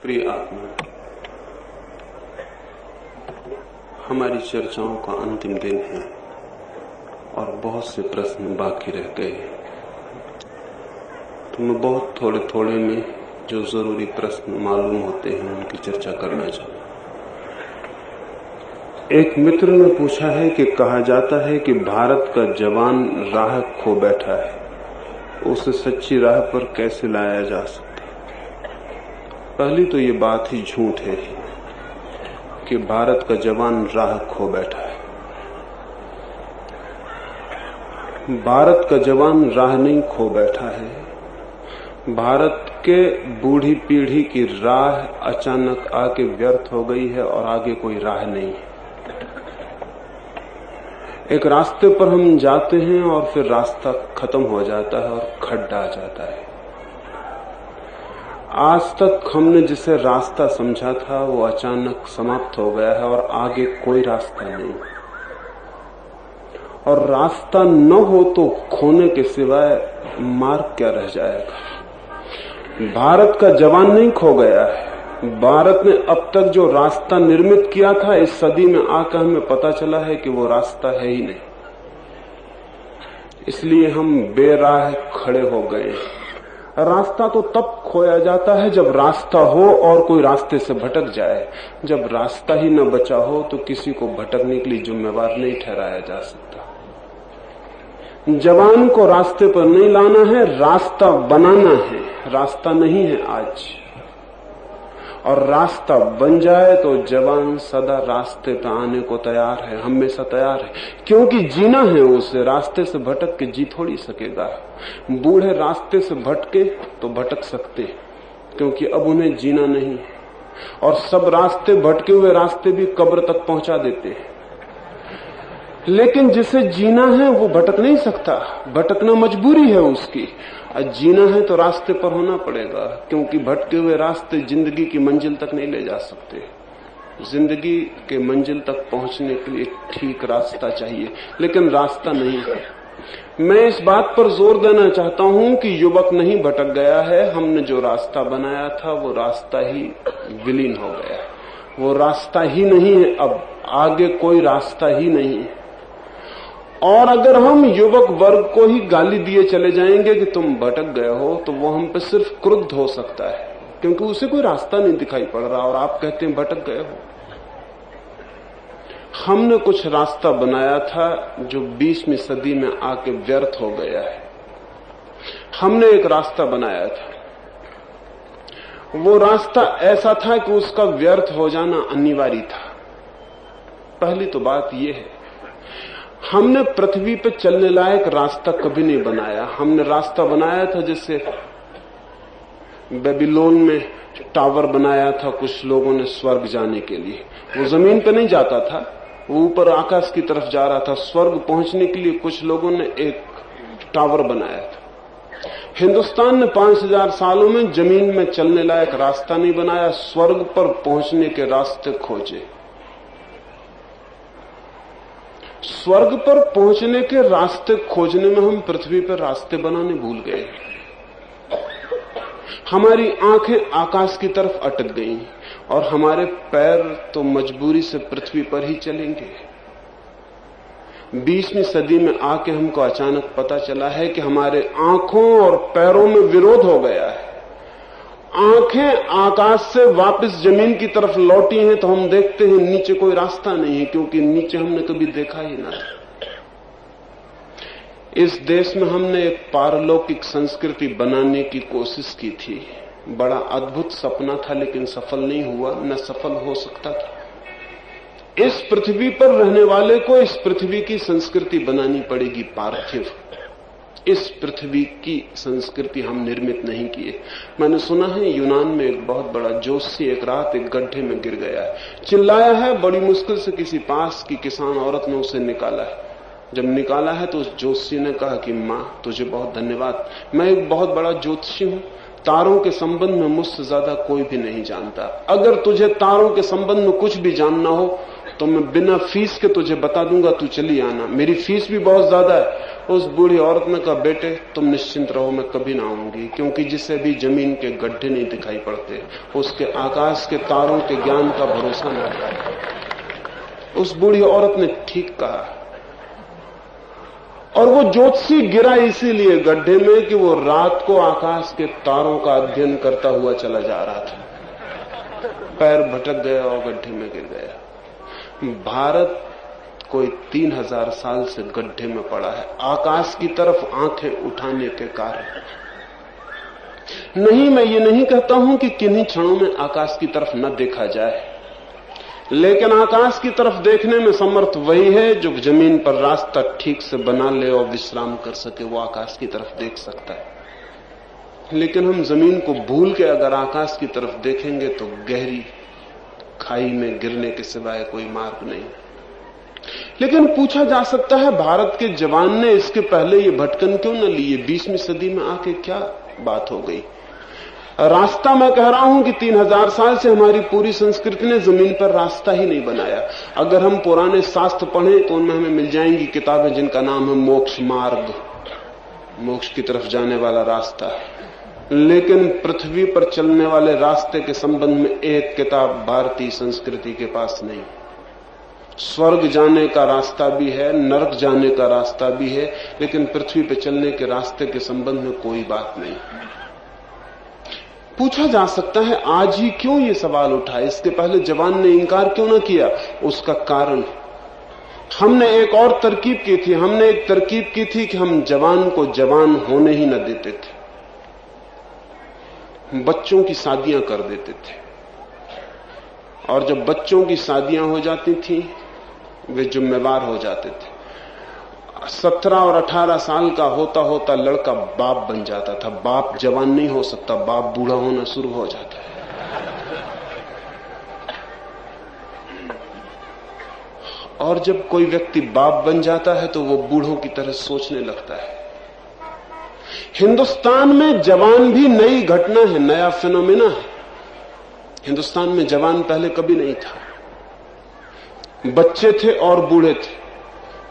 प्रिय आत्मा, हमारी चर्चाओं का अंतिम दिन है और बहुत से प्रश्न बाकी रह गए। तो मैं बहुत थोड़े थोड़े में जो जरूरी प्रश्न मालूम होते हैं उनकी चर्चा करना चाहूँ। एक मित्र ने पूछा है कि कहा जाता है कि भारत का जवान राह खो बैठा है, उसे सच्ची राह पर कैसे लाया जा सकता। पहली तो ये बात ही झूठ है कि भारत का जवान राह खो बैठा है। भारत का जवान राह नहीं खो बैठा है। भारत के बूढ़ी पीढ़ी की राह अचानक आके व्यर्थ हो गई है और आगे कोई राह नहीं है। एक रास्ते पर हम जाते हैं और फिर रास्ता खत्म हो जाता है और खड्डा आ जाता है। आज तक हमने जिसे रास्ता समझा था वो अचानक समाप्त हो गया है और आगे कोई रास्ता नहीं। और रास्ता न हो तो खोने के सिवाय मार्ग क्या रह जाएगा। भारत का जवान नहीं खो गया है। भारत ने अब तक जो रास्ता निर्मित किया था, इस सदी में आकर हमें पता चला है कि वो रास्ता है ही नहीं। इसलिए हम बेराह खड़े हो गए। रास्ता तो तब खोया जाता है जब रास्ता हो और कोई रास्ते से भटक जाए। जब रास्ता ही न बचा हो तो किसी को भटकने के लिए जिम्मेवार नहीं ठहराया जा सकता। जवान को रास्ते पर नहीं लाना है, रास्ता बनाना है। रास्ता नहीं है आज, और रास्ता बन जाए तो जवान सदा रास्ते पर आने को तैयार है, हमेशा तैयार है। क्योंकि जीना है उसे, रास्ते से भटक के जी थोड़ी सकेगा। बूढ़े रास्ते से भटके तो भटक सकते, क्योंकि अब उन्हें जीना नहीं है। और सब रास्ते, भटके हुए रास्ते भी कब्र तक पहुंचा देते हैं। लेकिन जिसे जीना है वो भटक नहीं सकता, भटकना मजबूरी है उसकी। जीना है तो रास्ते पर होना पड़ेगा, क्योंकि भटके हुए रास्ते जिंदगी की मंजिल तक नहीं ले जा सकते। जिंदगी के मंजिल तक पहुंचने के लिए ठीक रास्ता चाहिए, लेकिन रास्ता नहीं है। मैं इस बात पर जोर देना चाहता हूं कि युवक नहीं भटक गया है। हमने जो रास्ता बनाया था वो रास्ता ही विलीन हो गया, वो रास्ता ही नहीं है। अब आगे कोई रास्ता ही नहीं है। और अगर हम युवक वर्ग को ही गाली दिए चले जाएंगे कि तुम भटक गए हो, तो वो हम पे सिर्फ क्रुद्ध हो सकता है, क्योंकि उसे कोई रास्ता नहीं दिखाई पड़ रहा और आप कहते हैं भटक गए हो। हमने कुछ रास्ता बनाया था जो 20वीं सदी में आके व्यर्थ हो गया है। हमने एक रास्ता बनाया था, वो रास्ता ऐसा था कि उसका व्यर्थ हो जाना अनिवार्य था। पहली तो बात यह है, हमने पृथ्वी पे चलने लायक रास्ता कभी नहीं बनाया। हमने रास्ता बनाया था जैसे बेबीलोन में टावर बनाया था कुछ लोगों ने स्वर्ग जाने के लिए। वो जमीन पे नहीं जाता था, वो ऊपर आकाश की तरफ जा रहा था। स्वर्ग पहुंचने के लिए कुछ लोगों ने एक टावर बनाया था। हिंदुस्तान ने 5000 सालों में जमीन में चलने लायक रास्ता नहीं बनाया, स्वर्ग पर पहुंचने के रास्ते खोजे। स्वर्ग पर पहुंचने के रास्ते खोजने में हम पृथ्वी पर रास्ते बनाने भूल गए। हमारी आंखें आकाश की तरफ अटक गईं और हमारे पैर तो मजबूरी से पृथ्वी पर ही चलेंगे। 20वीं सदी में आके हमको अचानक पता चला है कि हमारे आंखों और पैरों में विरोध हो गया है। आंखें आकाश से वापस जमीन की तरफ लौटी हैं तो हम देखते हैं नीचे कोई रास्ता नहीं है, क्योंकि नीचे हमने कभी देखा ही ना था। इस देश में हमने एक पारलौकिक संस्कृति बनाने की कोशिश की थी। बड़ा अद्भुत सपना था, लेकिन सफल नहीं हुआ, न सफल हो सकता था। इस पृथ्वी पर रहने वाले को इस पृथ्वी की संस्कृति बनानी पड़ेगी, पार्थिव। इस पृथ्वी की संस्कृति हम निर्मित नहीं किए। मैंने सुना है यूनान में एक बहुत बड़ा जोशी एक रात एक गड्ढे में गिर गया है, चिल्लाया है, बड़ी मुश्किल से किसी पास की किसान औरत ने उसे निकाला है। जब निकाला है तो उस जोशी ने कहा कि मां तुझे बहुत धन्यवाद, मैं एक बहुत बड़ा ज्योतिषी हूं, तारों के संबंध में मुझसे ज्यादा कोई भी नहीं जानता। अगर तुझे तारों के संबंध में कुछ भी जानना हो तो मैं बिना फीस के तुझे बता दूंगा, तू चली आना। मेरी फीस भी बहुत ज्यादा है उस बूढ़ी औरत ने कहा, बेटे तुम निश्चिंत रहो, मैं कभी ना आऊंगी, क्योंकि जिसे भी जमीन के गड्ढे नहीं दिखाई पड़ते उसके आकाश के तारों के ज्ञान का भरोसा नहीं। उस बूढ़ी औरत ने ठीक कहा। और वो ज्योतिषी गिरा इसीलिए गड्ढे में कि वो रात को आकाश के तारों का अध्ययन करता हुआ चला जा रहा था, पैर भटक गया और गड्ढे में गिर गया। भारत कोई 3000 साल से गड्ढे में पड़ा है, आकाश की तरफ आंखें उठाने के कारण नहीं। मैं ये नहीं कहता हूं कि किन्हीं क्षणों में आकाश की तरफ न देखा जाए, लेकिन आकाश की तरफ देखने में समर्थ वही है जो जमीन पर रास्ता ठीक से बना ले और विश्राम कर सके, वो आकाश की तरफ देख सकता है। लेकिन हम जमीन को भूल के अगर आकाश की तरफ देखेंगे तो गहरी खाई में गिरने के सिवाय कोई मार्ग नहीं। लेकिन पूछा जा सकता है, भारत के जवान ने इसके पहले ये भटकन क्यों न ली? 20वीं सदी में आके क्या बात हो गई? रास्ता मैं कह रहा हूं कि 3000 साल से हमारी पूरी संस्कृति ने जमीन पर रास्ता ही नहीं बनाया। अगर हम पुराने शास्त्र पढ़ें तो उनमें हमें मिल जाएंगी किताबें जिनका नाम है मोक्ष मार्ग, मोक्ष की तरफ जाने वाला रास्ता। लेकिन पृथ्वी पर चलने वाले रास्ते के संबंध में एक किताब भारतीय संस्कृति के पास नहीं। स्वर्ग जाने का रास्ता भी है, नरक जाने का रास्ता भी है, लेकिन पृथ्वी पर चलने के रास्ते के संबंध में कोई बात नहीं। पूछा जा सकता है आज ही क्यों ये सवाल उठा, इसके पहले जवान ने इंकार क्यों ना किया? उसका कारण हमने एक और तरकीब की थी। हमने एक तरकीब की थी कि हम जवान को जवान होने ही न देते थे, बच्चों की शादियां कर देते थे। और जब बच्चों की शादियां हो जाती थी वे जिम्मेवार हो जाते थे। 17 और 18 साल का होता होता लड़का बाप बन जाता था। बाप जवान नहीं हो सकता, बाप बूढ़ा होना शुरू हो जाता है। और जब कोई व्यक्ति बाप बन जाता है तो वो बूढ़ों की तरह सोचने लगता है। हिंदुस्तान में जवान भी नई घटना है, नया फिनोमेना है। हिंदुस्तान में जवान पहले कभी नहीं था। बच्चे थे और बूढ़े थे,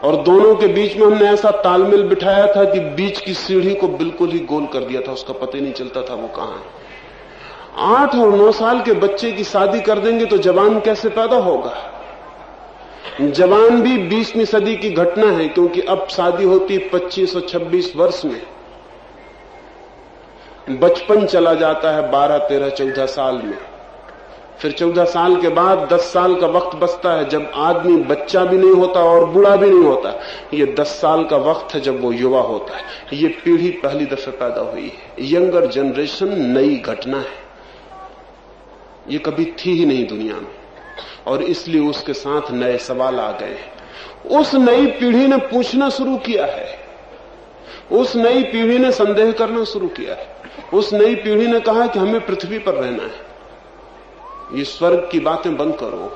और दोनों के बीच में हमने ऐसा तालमेल बिठाया था कि बीच की सीढ़ी को बिल्कुल ही गोल कर दिया था, उसका पता ही नहीं चलता था वो कहां है। 8 और 9 साल के बच्चे की शादी कर देंगे तो जवान कैसे पैदा होगा? जवान भी 20वीं सदी की घटना है, क्योंकि अब शादी होती 25 और 26 वर्ष में। बचपन चला जाता है 12, 13, 14 साल में। फिर 14 साल के बाद 10 साल का वक्त बचता है जब आदमी बच्चा भी नहीं होता और बूढ़ा भी नहीं होता। ये 10 साल का वक्त है जब वो युवा होता है। ये पीढ़ी पहली दफे पैदा हुई है। यंगर जनरेशन नई घटना है, ये कभी थी ही नहीं दुनिया में, और इसलिए उसके साथ नए सवाल आ गए। उस नई पीढ़ी ने पूछना शुरू किया है, उस नई पीढ़ी ने संदेह करना शुरू किया है। उस नई पीढ़ी ने कहा कि हमें पृथ्वी पर रहना है, ये स्वर्ग की बातें बंद करो,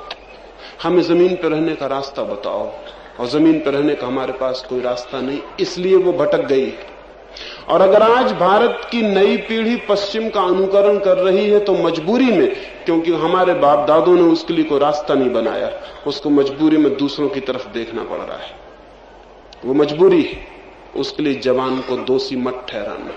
हमें जमीन पर रहने का रास्ता बताओ। और जमीन पर रहने का हमारे पास कोई रास्ता नहीं, इसलिए वो भटक गई। और अगर आज भारत की नई पीढ़ी पश्चिम का अनुकरण कर रही है तो मजबूरी में, क्योंकि हमारे बाप दादों ने उसके लिए कोई रास्ता नहीं बनाया, उसको मजबूरी में दूसरों की तरफ देखना पड़ रहा है। वो मजबूरी है, उसके लिए जवान को दोषी मत ठहराना।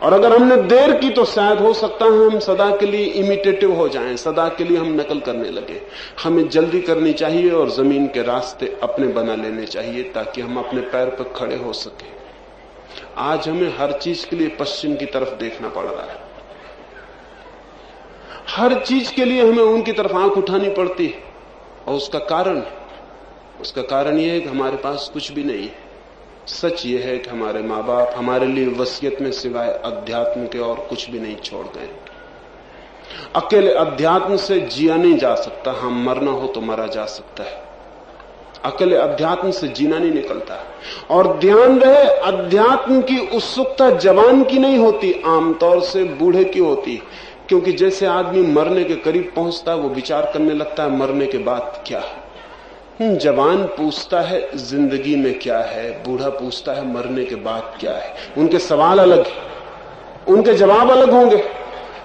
और अगर हमने देर की तो शायद हो सकता है हम सदा के लिए इमिटेटिव हो जाएं, सदा के लिए हम नकल करने लगे। हमें जल्दी करनी चाहिए और जमीन के रास्ते अपने बना लेने चाहिए ताकि हम अपने पैर पर खड़े हो सके। आज हमें हर चीज के लिए पश्चिम की तरफ देखना पड़ रहा है, हर चीज के लिए हमें उनकी तरफ आंख उठानी पड़ती है। और उसका कारण यह है कि हमारे पास कुछ भी नहीं है। सच ये है कि हमारे माँ बाप हमारे लिए वसीयत में सिवाय अध्यात्म के और कुछ भी नहीं छोड़ गए। अकेले अध्यात्म से जिया नहीं जा सकता, हाँ मरना हो तो मरा जा सकता है, अकेले अध्यात्म से जीना नहीं निकलता। और ध्यान रहे, अध्यात्म की उत्सुकता जवान की नहीं होती, आमतौर से बूढ़े की होती। क्योंकि जैसे आदमी मरने के करीब पहुंचता है वो विचार करने लगता है मरने के बाद क्या है। जवान पूछता है जिंदगी में क्या है, बूढ़ा पूछता है मरने के बाद क्या है। उनके सवाल अलग है, उनके जवाब अलग होंगे।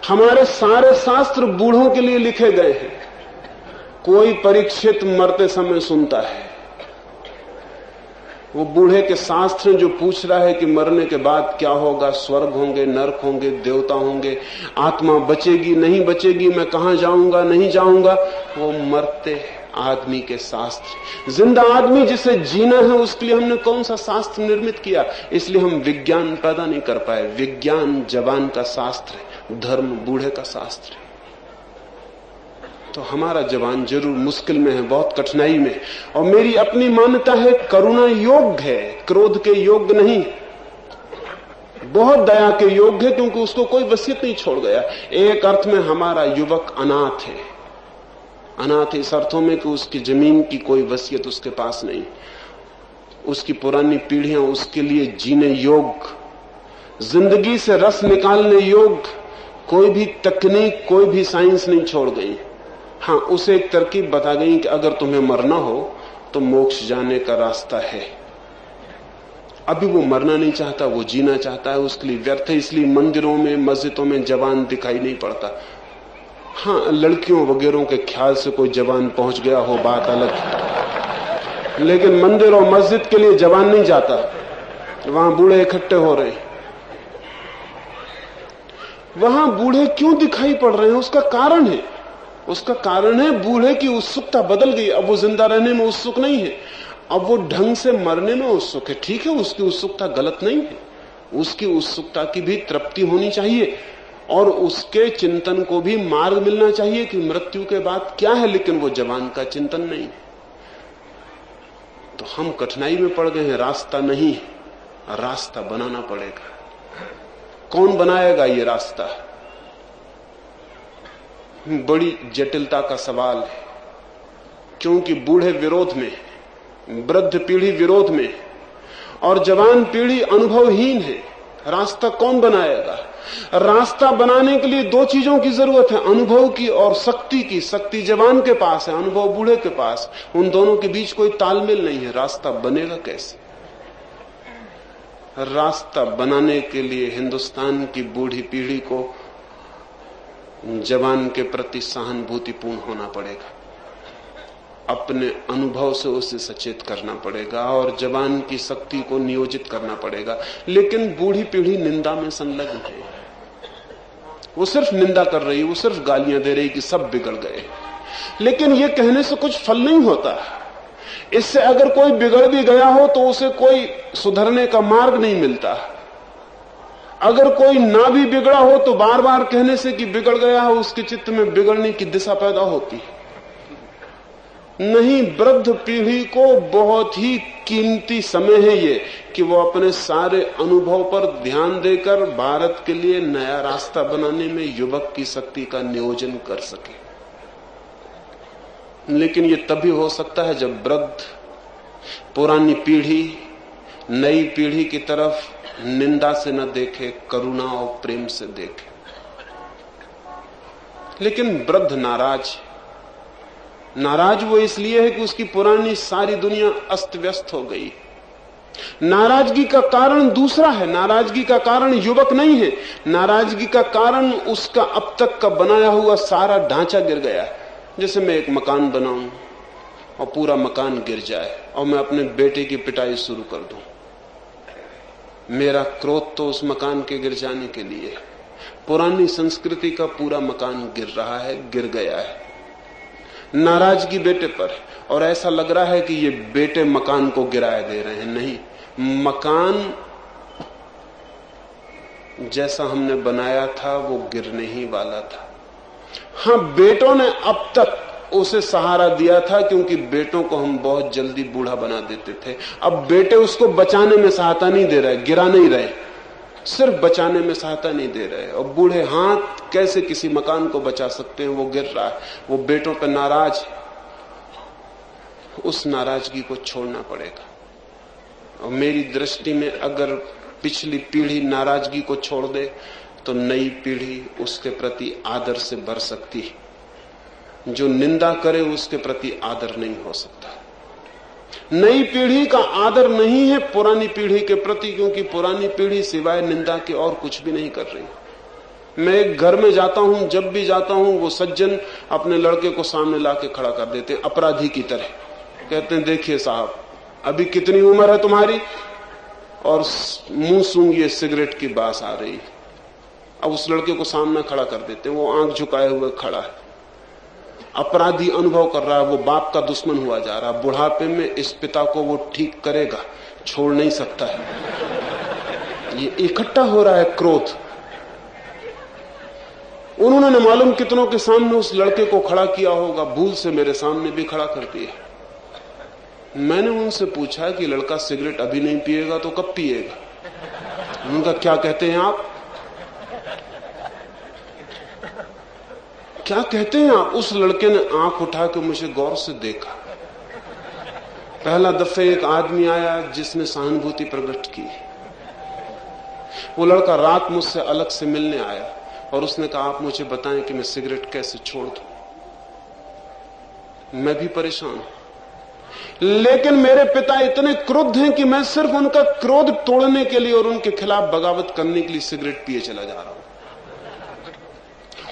हमारे सारे शास्त्र बूढ़ों के लिए लिखे गए हैं। कोई परीक्षित मरते समय सुनता है, वो बूढ़े के शास्त्र जो पूछ रहा है कि मरने के बाद क्या होगा, स्वर्ग होंगे, नरक होंगे, देवता होंगे, आत्मा बचेगी नहीं बचेगी, मैं कहां जाऊंगा नहीं जाऊंगा, वो मरते आदमी के शास्त्र। जिंदा आदमी जिसे जीना है उसके लिए हमने कौन सा शास्त्र निर्मित किया? इसलिए हम विज्ञान पैदा नहीं कर पाए। विज्ञान जवान का शास्त्र है, धर्म बूढ़े का शास्त्र है। तो हमारा जवान जरूर मुश्किल में है, बहुत कठिनाई में है। और मेरी अपनी मान्यता है करुणा योग्य है, क्रोध के योग्य नहीं, बहुत दया के योग्य है, क्योंकि उसको कोई वसीयत नहीं छोड़ गया। एक अर्थ में हमारा युवक अनाथ है। अनाथ इस अर्थों में कि उसकी जमीन की कोई वसीयत उसके पास नहीं, उसकी पुरानी पीढ़ियां उसके लिए जीने योग्य, जिंदगी से रस निकालने योग्य कोई भी तकनीक, कोई भी साइंस नहीं छोड़ गई। हाँ, उसे एक तरकीब बता गई कि अगर तुम्हें मरना हो तो मोक्ष जाने का रास्ता है। अभी वो मरना नहीं चाहता, वो जीना चाहता है, उसके लिए व्यर्थ है। इसलिए मंदिरों में मस्जिदों में जवान दिखाई नहीं पड़ता। हाँ, लड़कियों वगैरह के ख्याल से कोई जवान पहुंच गया हो, बात अलग है, लेकिन मंदिर और मस्जिद के लिए जवान नहीं जाता। वहां बूढ़े इकट्ठे हो रहे हैं। वहां बूढ़े क्यों दिखाई पड़ रहे हैं? उसका कारण है, उसका कारण है बूढ़े की उत्सुकता बदल गई। अब वो जिंदा रहने में उत्सुक नहीं है, अब वो ढंग से मरने में उत्सुक है। ठीक है, उसकी उत्सुकता गलत नहीं है, उसकी उत्सुकता की भी तृप्ति होनी चाहिए और उसके चिंतन को भी मार्ग मिलना चाहिए कि मृत्यु के बाद क्या है, लेकिन वो जवान का चिंतन नहीं है। तो हम कठिनाई में पड़ गए हैं, रास्ता नहीं, रास्ता बनाना पड़ेगा। कौन बनाएगा ये रास्ता? बड़ी जटिलता का सवाल है, क्योंकि बूढ़े विरोध में, वृद्ध पीढ़ी विरोध में और जवान पीढ़ी अनुभवहीन है। रास्ता कौन बनाएगा? रास्ता बनाने के लिए दो चीजों की जरूरत है, अनुभव की और शक्ति की। शक्ति जवान के पास है, अनुभव बूढ़े के पास। उन दोनों के बीच कोई तालमेल नहीं है। रास्ता बनेगा कैसे? रास्ता बनाने के लिए हिंदुस्तान की बूढ़ी पीढ़ी को जवान के प्रति सहानुभूतिपूर्ण होना पड़ेगा, अपने अनुभव से उसे सचेत करना पड़ेगा और जवान की शक्ति को नियोजित करना पड़ेगा। लेकिन बूढ़ी पीढ़ी निंदा में संलग्न है। वो सिर्फ निंदा कर रही है, वो सिर्फ गालियां दे रही कि सब बिगड़ गए। लेकिन ये कहने से कुछ फल नहीं होता। इससे अगर कोई बिगड़ भी गया हो तो उसे कोई सुधरने का मार्ग नहीं मिलता। अगर कोई ना भी बिगड़ा हो तो बार बार कहने से कि बिगड़ गया हो, उसके चित्त में बिगड़ने की दिशा पैदा होती नहीं। वृद्ध पीढ़ी को बहुत ही कीमती समय है ये कि वो अपने सारे अनुभव पर ध्यान देकर भारत के लिए नया रास्ता बनाने में युवक की शक्ति का नियोजन कर सके। लेकिन ये तभी हो सकता है जब वृद्ध पुरानी पीढ़ी नई पीढ़ी की तरफ निंदा से न देखे, करुणा और प्रेम से देखे। लेकिन वृद्ध नाराज वो इसलिए है कि उसकी पुरानी सारी दुनिया अस्त व्यस्त हो गई। नाराजगी का कारण दूसरा है। नाराजगी का कारण युवक नहीं है, नाराजगी का कारण उसका अब तक का बनाया हुआ सारा ढांचा गिर गया है। जैसे मैं एक मकान बनाऊं और पूरा मकान गिर जाए और मैं अपने बेटे की पिटाई शुरू कर दूं। मेरा क्रोध तो उस मकान के गिर जाने के लिए। पुरानी संस्कृति का पूरा मकान गिर रहा है, गिर गया है। नाराजगी बेटे पर, और ऐसा लग रहा है कि ये बेटे मकान को गिराए दे रहे हैं। नहीं, मकान जैसा हमने बनाया था वो गिरने ही वाला था। हाँ, बेटों ने अब तक उसे सहारा दिया था क्योंकि बेटों को हम बहुत जल्दी बूढ़ा बना देते थे। अब बेटे उसको बचाने में सहायता नहीं दे रहे, गिरा नहीं रहे, सिर्फ बचाने में सहायता नहीं दे रहे। और बूढ़े हाथ कैसे किसी मकान को बचा सकते हैं? वो गिर रहा है, वो बेटों पर नाराज है। उस नाराजगी को छोड़ना पड़ेगा। और मेरी दृष्टि में अगर पिछली पीढ़ी नाराजगी को छोड़ दे तो नई पीढ़ी उसके प्रति आदर से भर सकती है। जो निंदा करे उसके प्रति आदर नहीं हो सकता। नई पीढ़ी का आदर नहीं है पुरानी पीढ़ी के प्रति, क्योंकि पुरानी पीढ़ी सिवाय निंदा के और कुछ भी नहीं कर रही। मैं एक घर में जाता हूं, जब भी जाता हूं वो सज्जन अपने लड़के को सामने लाके खड़ा कर देते, अपराधी की तरह। कहते हैं देखिए साहब, अभी कितनी उम्र है तुम्हारी? और मुंह सूंघिए सिगरेट की बास आ रही। अब उस लड़के को सामने खड़ा कर देते, वो आंख झुकाए हुए खड़ा है, अपराधी अनुभव कर रहा है, वो बाप का दुश्मन हुआ जा रहा है। बुढ़ापे में इस पिता को वो ठीक करेगा, छोड़ नहीं सकता है। ये इकट्ठा हो रहा है क्रोध। उन्होंने न मालूम कितनों के सामने उस लड़के को खड़ा किया होगा, भूल से मेरे सामने भी खड़ा कर दिया। मैंने उनसे पूछा कि लड़का सिगरेट अभी नहीं पिएगा तो कब पिएगा? उनका क्या कहते हैं आप? क्या कहते हैं आप? उस लड़के ने आंख उठा के मुझे गौर से देखा। पहला दफे एक आदमी आया जिसने सहानुभूति प्रकट की। वो लड़का रात मुझसे अलग से मिलने आया और उसने कहा, आप मुझे बताएं कि मैं सिगरेट कैसे छोड़ दूं। मैं भी परेशान हूं, लेकिन मेरे पिता इतने क्रुद्ध हैं कि मैं सिर्फ उनका क्रोध तोड़ने के लिए और उनके खिलाफ बगावत करने के लिए सिगरेट पिए चला जा रहा हूं।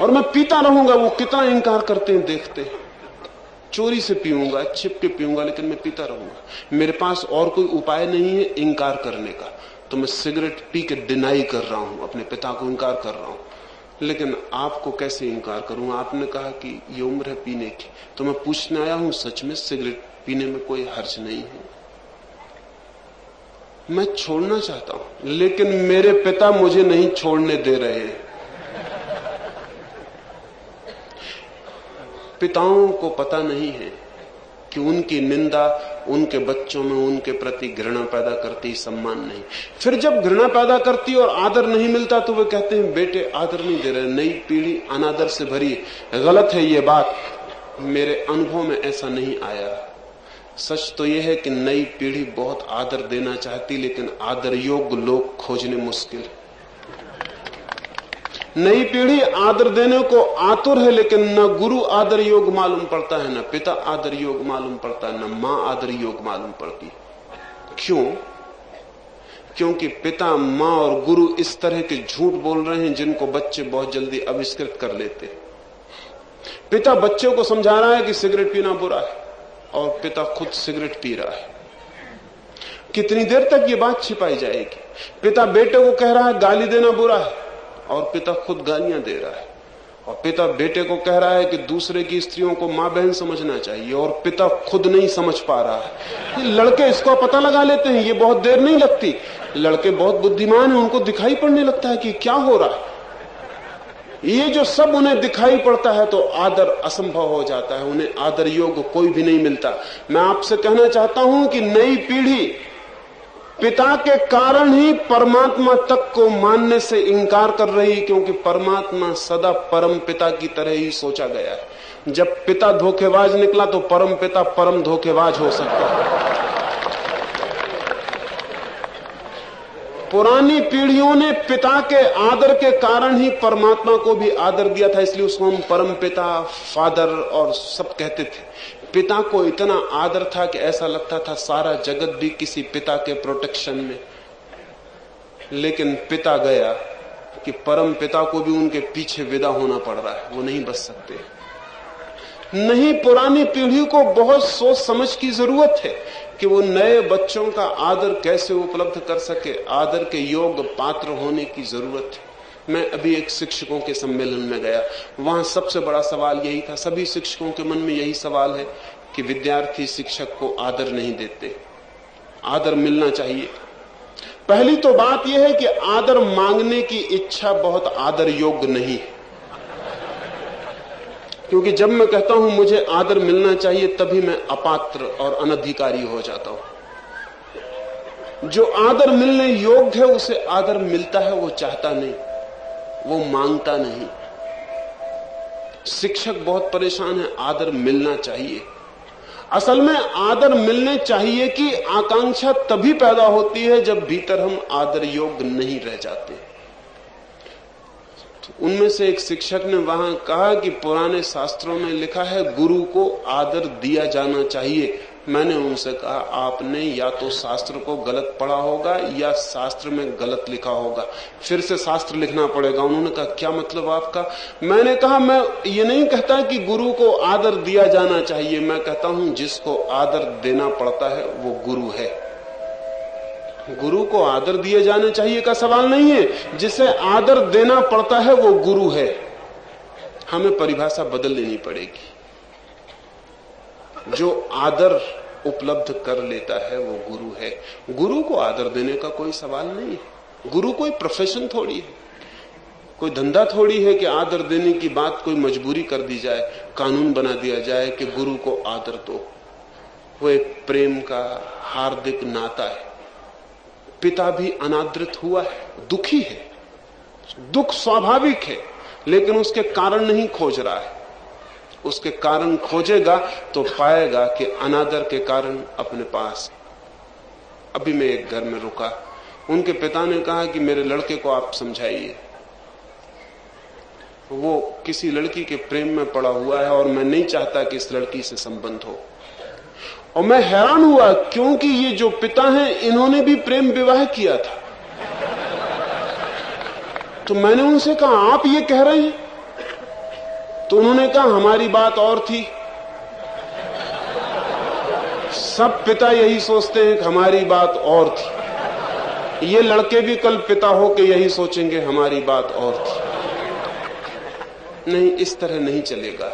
और मैं पीता रहूंगा, वो कितना इंकार करते हैं देखते हैं। चोरी से पीऊंगा, छिप के पीऊंगा, लेकिन मैं पीता रहूंगा। मेरे पास और कोई उपाय नहीं है इंकार करने का, तो मैं सिगरेट पी के डिनाई कर रहा हूं, अपने पिता को इंकार कर रहा हूं। लेकिन आपको कैसे इंकार करूं? आपने कहा कि ये उम्र है पीने की, तो मैं पूछने आया हूं, सच में सिगरेट पीने में कोई हर्ज नहीं है? मैं छोड़ना चाहता हूं, लेकिन मेरे पिता मुझे नहीं छोड़ने दे रहे हैं। पिताओं को पता नहीं है कि उनकी निंदा उनके बच्चों में उनके प्रति घृणा पैदा करती, सम्मान नहीं। फिर जब घृणा पैदा करती और आदर नहीं मिलता तो वे कहते हैं बेटे आदर नहीं दे रहे, नई पीढ़ी अनादर से भरी है। गलत है ये बात, मेरे अनुभव में ऐसा नहीं आया। सच तो यह है कि नई पीढ़ी बहुत आदर देना चाहती, लेकिन आदर योग्य लोग खोजने मुश्किल। नई पीढ़ी आदर देने को आतुर है, लेकिन न गुरु आदर योग मालूम पड़ता है, न पिता आदर योग मालूम पड़ता है, न मां आदर योग मालूम पड़ती। क्यों? क्योंकि पिता, मां और गुरु इस तरह के झूठ बोल रहे हैं जिनको बच्चे बहुत जल्दी आविष्कृत कर लेते। पिता बच्चों को समझा रहा है कि सिगरेट पीना बुरा है, और पिता खुद सिगरेट पी रहा है। कितनी देर तक ये बात छिपाई जाएगी? पिता बेटे को कह रहा है गाली देना बुरा है, और पिता खुद गालियां दे रहा है। और पिता बेटे को कह रहा है कि दूसरे की स्त्रियों को मां बहन समझना चाहिए, और पिता खुद नहीं समझ पा रहा है। ये लड़के इसको पता लगा लेते हैं, ये बहुत देर नहीं लगती। लड़के बहुत बुद्धिमान हैं, उनको दिखाई पड़ने लगता है कि क्या हो रहा है। ये जो सब उन्हें दिखाई पड़ता है तो आदर असंभव हो जाता है, उन्हें आदर योग्य कोई भी नहीं मिलता। मैं आपसे कहना चाहता हूं कि नई पीढ़ी पिता के कारण ही परमात्मा तक को मानने से इंकार कर रही, क्योंकि परमात्मा सदा परम पिता की तरह ही सोचा गया है। जब पिता धोखेबाज निकला तो परम पिता परम धोखेबाज हो सकता है। पुरानी पीढ़ियों ने पिता के आदर के कारण ही परमात्मा को भी आदर दिया था, इसलिए उसको हम परम पिता, फादर और सब कहते थे। पिता को इतना आदर था कि ऐसा लगता था सारा जगत भी किसी पिता के प्रोटेक्शन में। लेकिन पिता गया कि परम पिता को भी उनके पीछे विदा होना पड़ रहा है, वो नहीं बच सकते। नहीं, पुरानी पीढ़ी को बहुत सोच समझ की जरूरत है कि वो नए बच्चों का आदर कैसे उपलब्ध कर सके। आदर के योग्य पात्र होने की जरूरत है। मैं अभी एक शिक्षकों के सम्मेलन में गया, वहां सबसे बड़ा सवाल यही था, सभी शिक्षकों के मन में यही सवाल है कि विद्यार्थी शिक्षक को आदर नहीं देते। आदर मिलना चाहिए। पहली तो बात यह है कि आदर मांगने की इच्छा बहुत आदर योग्य नहीं है, क्योंकि जब मैं कहता हूं मुझे आदर मिलना चाहिए तभी मैं अपात्र और अनधिकारी हो जाता हूं। जो आदर मिलने योग्य है उसे आदर मिलता है, वो चाहता नहीं, वो मांगता नहीं। शिक्षक बहुत परेशान है, आदर मिलना चाहिए। असल में आदर मिलने चाहिए की आकांक्षा तभी पैदा होती है जब भीतर हम आदर योग्य नहीं रह जाते। उनमें से एक शिक्षक ने वहां कहा कि पुराने शास्त्रों में लिखा है गुरु को आदर दिया जाना चाहिए, मैंने उनसे कहा, आपने या तो शास्त्र को गलत पढ़ा होगा या शास्त्र में गलत लिखा होगा, फिर से शास्त्र लिखना पड़ेगा। उन्होंने कहा, क्या मतलब आपका? मैंने कहा, मैं ये नहीं कहता कि गुरु को आदर दिया जाना चाहिए, मैं कहता हूं जिसको आदर देना पड़ता है वो गुरु है। गुरु को आदर दिए जाने चाहिए का सवाल नहीं है, जिसे आदर देना पड़ता है वो गुरु है। हमें परिभाषा बदल लेनी पड़ेगी। जो आदर उपलब्ध कर लेता है वो गुरु है। गुरु को आदर देने का कोई सवाल नहीं है। गुरु कोई प्रोफेशन थोड़ी है, कोई धंधा थोड़ी है कि आदर देने की बात कोई मजबूरी कर दी जाए, कानून बना दिया जाए कि गुरु को आदर दो। वो एक प्रेम का हार्दिक नाता है। पिता भी अनादृत हुआ है, दुखी है, दुख स्वाभाविक है, लेकिन उसके कारण नहीं खोज रहा है। उसके कारण खोजेगा तो पाएगा कि अनादर के कारण अपने पास। अभी मैं एक घर में रुका, उनके पिता ने कहा कि मेरे लड़के को आप समझाइए, वो किसी लड़की के प्रेम में पड़ा हुआ है और मैं नहीं चाहता कि इस लड़की से संबंध हो। और मैं हैरान हुआ, क्योंकि ये जो पिता हैं इन्होंने भी प्रेम विवाह किया था। तो मैंने उनसे कहा, आप ये कह रहे हैं? तो उन्होंने कहा, हमारी बात और थी। सब पिता यही सोचते हैं कि हमारी बात और थी। ये लड़के भी कल पिता होके यही सोचेंगे, हमारी बात और थी। नहीं, इस तरह नहीं चलेगा,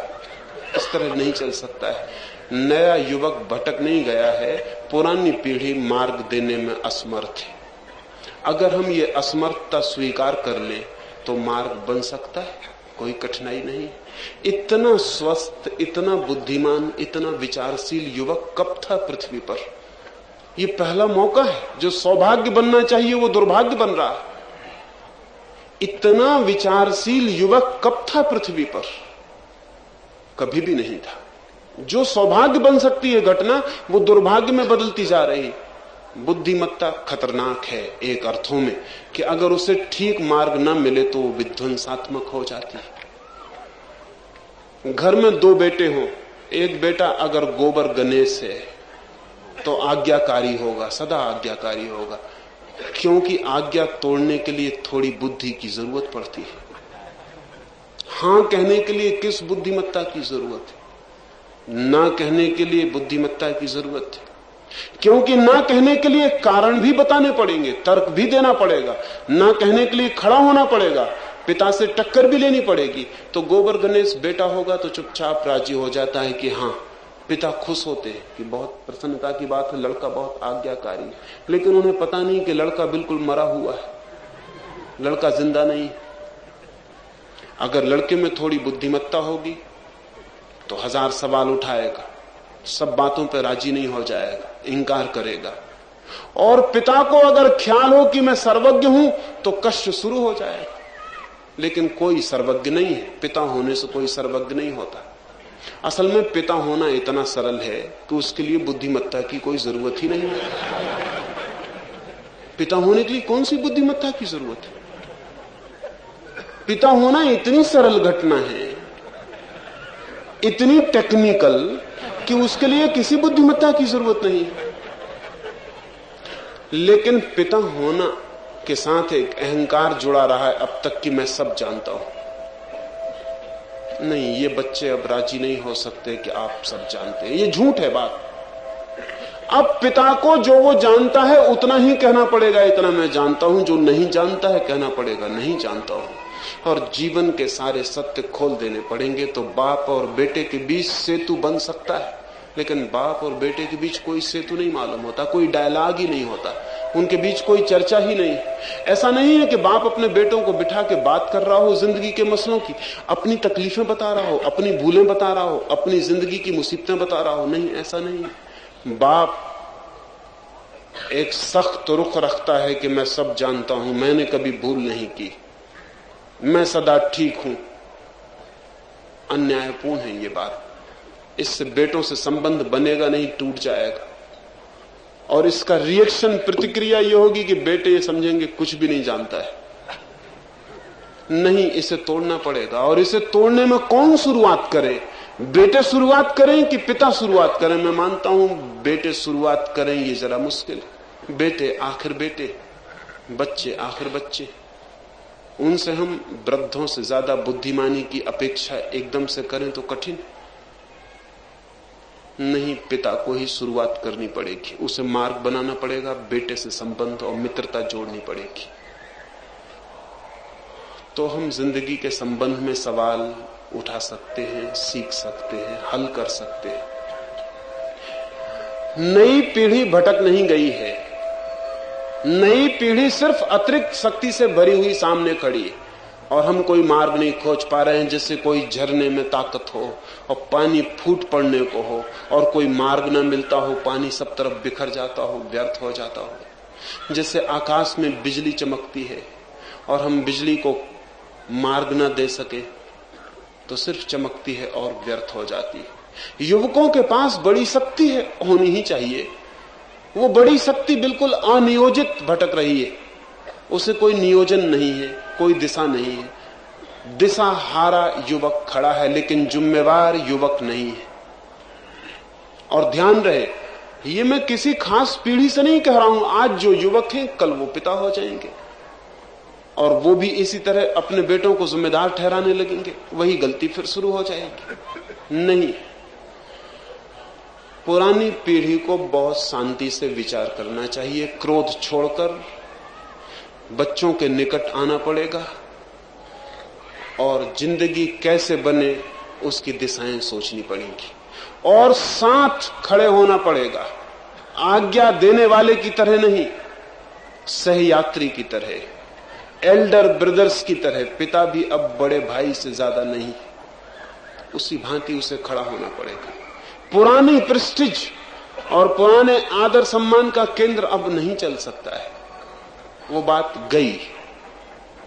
इस तरह नहीं चल सकता है। नया युवक भटक नहीं गया है, पुरानी पीढ़ी मार्ग देने में असमर्थ है। अगर हम ये असमर्थता स्वीकार कर लें तो मार्ग बन सकता है, कोई कठिनाई नहीं। इतना स्वस्थ, इतना बुद्धिमान, इतना विचारशील युवक कब था पृथ्वी पर? ये पहला मौका है। जो सौभाग्य बनना चाहिए वो दुर्भाग्य बन रहा है। इतना विचारशील युवक कब था पृथ्वी पर? कभी भी नहीं था। जो सौभाग्य बन सकती है घटना, वो दुर्भाग्य में बदलती जा रही। बुद्धिमत्ता खतरनाक है एक अर्थों में कि अगर उसे ठीक मार्ग न मिले तो वो विध्वंसात्मक हो जाती है। घर में दो बेटे हों, एक बेटा अगर गोबर गणेश है तो आज्ञाकारी होगा, सदा आज्ञाकारी होगा, क्योंकि आज्ञा तोड़ने के लिए थोड़ी बुद्धि की जरूरत पड़ती है। हां कहने के लिए किस बुद्धिमत्ता की जरूरत है? ना कहने के लिए बुद्धिमत्ता की जरूरत है, क्योंकि ना कहने के लिए कारण भी बताने पड़ेंगे, तर्क भी देना पड़ेगा, ना कहने के लिए खड़ा होना पड़ेगा, पिता से टक्कर भी लेनी पड़ेगी। तो गोबर गणेश बेटा होगा तो चुपचाप राजी हो जाता है कि हाँ, पिता खुश होते हैं कि बहुत प्रसन्नता की बात है, लड़का बहुत आज्ञाकारी। लेकिन उन्हें पता नहीं कि लड़का बिल्कुल मरा हुआ है, लड़का जिंदा नहीं। अगर लड़के में थोड़ी बुद्धिमत्ता होगी तो 1000 सवाल उठाएगा, सब बातों पर राजी नहीं हो जाएगा, इंकार करेगा। और पिता को अगर ख्याल हो कि मैं सर्वज्ञ हूं तो कष्ट शुरू हो जाएगा। लेकिन कोई सर्वज्ञ नहीं है, पिता होने से कोई सर्वज्ञ नहीं होता। असल में पिता होना इतना सरल है कि उसके लिए बुद्धिमत्ता की कोई जरूरत ही नहीं है। पिता होने के लिए कौन सी बुद्धिमत्ता की जरूरत है? पिता होना इतनी सरल घटना है, इतनी टेक्निकल, कि उसके लिए किसी बुद्धिमत्ता की जरूरत नहीं है। लेकिन पिता होना के साथ एक अहंकार जुड़ा रहा है अब तक कि मैं सब जानता हूं। नहीं, ये बच्चे अब राजी नहीं हो सकते कि आप सब जानते हैं, ये झूठ है बात। अब पिता को जो वो जानता है उतना ही कहना पड़ेगा, इतना मैं जानता हूं। जो नहीं जानता है कहना पड़ेगा नहीं जानता हूं। और जीवन के सारे सत्य खोल देने पड़ेंगे तो बाप और बेटे के बीच सेतु बन सकता है। लेकिन बाप और बेटे के बीच कोई सेतु नहीं मालूम होता, कोई डायलॉग ही नहीं होता, उनके बीच कोई चर्चा ही नहीं। ऐसा नहीं है कि बाप अपने बेटों को बिठा के बात कर रहा हो जिंदगी के मसलों की, अपनी तकलीफें बता रहा हो, अपनी भूलें बता रहा हो, अपनी जिंदगी की मुसीबतें बता रहा हो। नहीं, ऐसा नहीं। बाप एक सख्त रुख रखता है कि मैं सब जानता हूं, मैंने कभी भूल नहीं की, मैं सदा ठीक हूं। अन्यायपूर्ण है ये बात। इससे बेटों से संबंध बनेगा नहीं, टूट जाएगा। और इसका रिएक्शन, प्रतिक्रिया ये होगी कि बेटे ये समझेंगे कुछ भी नहीं जानता है। नहीं, इसे तोड़ना पड़ेगा। और इसे तोड़ने में कौन शुरुआत करे? बेटे शुरुआत करें कि पिता शुरुआत करें? मैं मानता हूं बेटे शुरुआत करें, ये जरा मुश्किल है। बेटे आखिर बेटे, बच्चे आखिर बच्चे। उनसे हम वृद्धों से ज्यादा बुद्धिमानी की अपेक्षा एकदम से करें तो कठिन नहीं। पिता को ही शुरुआत करनी पड़ेगी, उसे मार्ग बनाना पड़ेगा, बेटे से संबंध और मित्रता जोड़नी पड़ेगी। तो हम जिंदगी के संबंध में सवाल उठा सकते हैं, सीख सकते हैं, हल कर सकते हैं। नई पीढ़ी भटक नहीं गई है, नई पीढ़ी सिर्फ अतिरिक्त शक्ति से भरी हुई सामने खड़ी है और हम कोई मार्ग नहीं खोज पा रहे हैं, जिससे कोई झरने में ताकत हो और पानी फूट पड़ने को हो और कोई मार्ग न मिलता हो, पानी सब तरफ बिखर जाता हो, व्यर्थ हो जाता हो। जैसे आकाश में बिजली चमकती है और हम बिजली को मार्ग न दे सके तो सिर्फ चमकती है और व्यर्थ हो जाती है। युवकों के पास बड़ी शक्ति है, होनी ही चाहिए। वो बड़ी शक्ति बिल्कुल अनियोजित भटक रही है, उसे कोई नियोजन नहीं है, कोई दिशा नहीं है। दिशा हारा युवक खड़ा है, लेकिन जिम्मेवार युवक नहीं है। और ध्यान रहे, ये मैं किसी खास पीढ़ी से नहीं कह रहा हूं। आज जो युवक हैं कल वो पिता हो जाएंगे और वो भी इसी तरह अपने बेटों को जिम्मेदार ठहराने लगेंगे, वही गलती फिर शुरू हो जाएगी। नहीं, पुरानी पीढ़ी को बहुत शांति से विचार करना चाहिए, क्रोध छोड़कर बच्चों के निकट आना पड़ेगा और जिंदगी कैसे बने उसकी दिशाएं सोचनी पड़ेंगी और साथ खड़े होना पड़ेगा, आज्ञा देने वाले की तरह नहीं, सहयात्री की तरह, एल्डर ब्रदर्स की तरह। पिता भी अब बड़े भाई से ज्यादा नहीं, उसी भांति उसे खड़ा होना पड़ेगा। पुरानी प्रेस्टीज और पुराने आदर सम्मान का केंद्र अब नहीं चल सकता है, वो बात गई,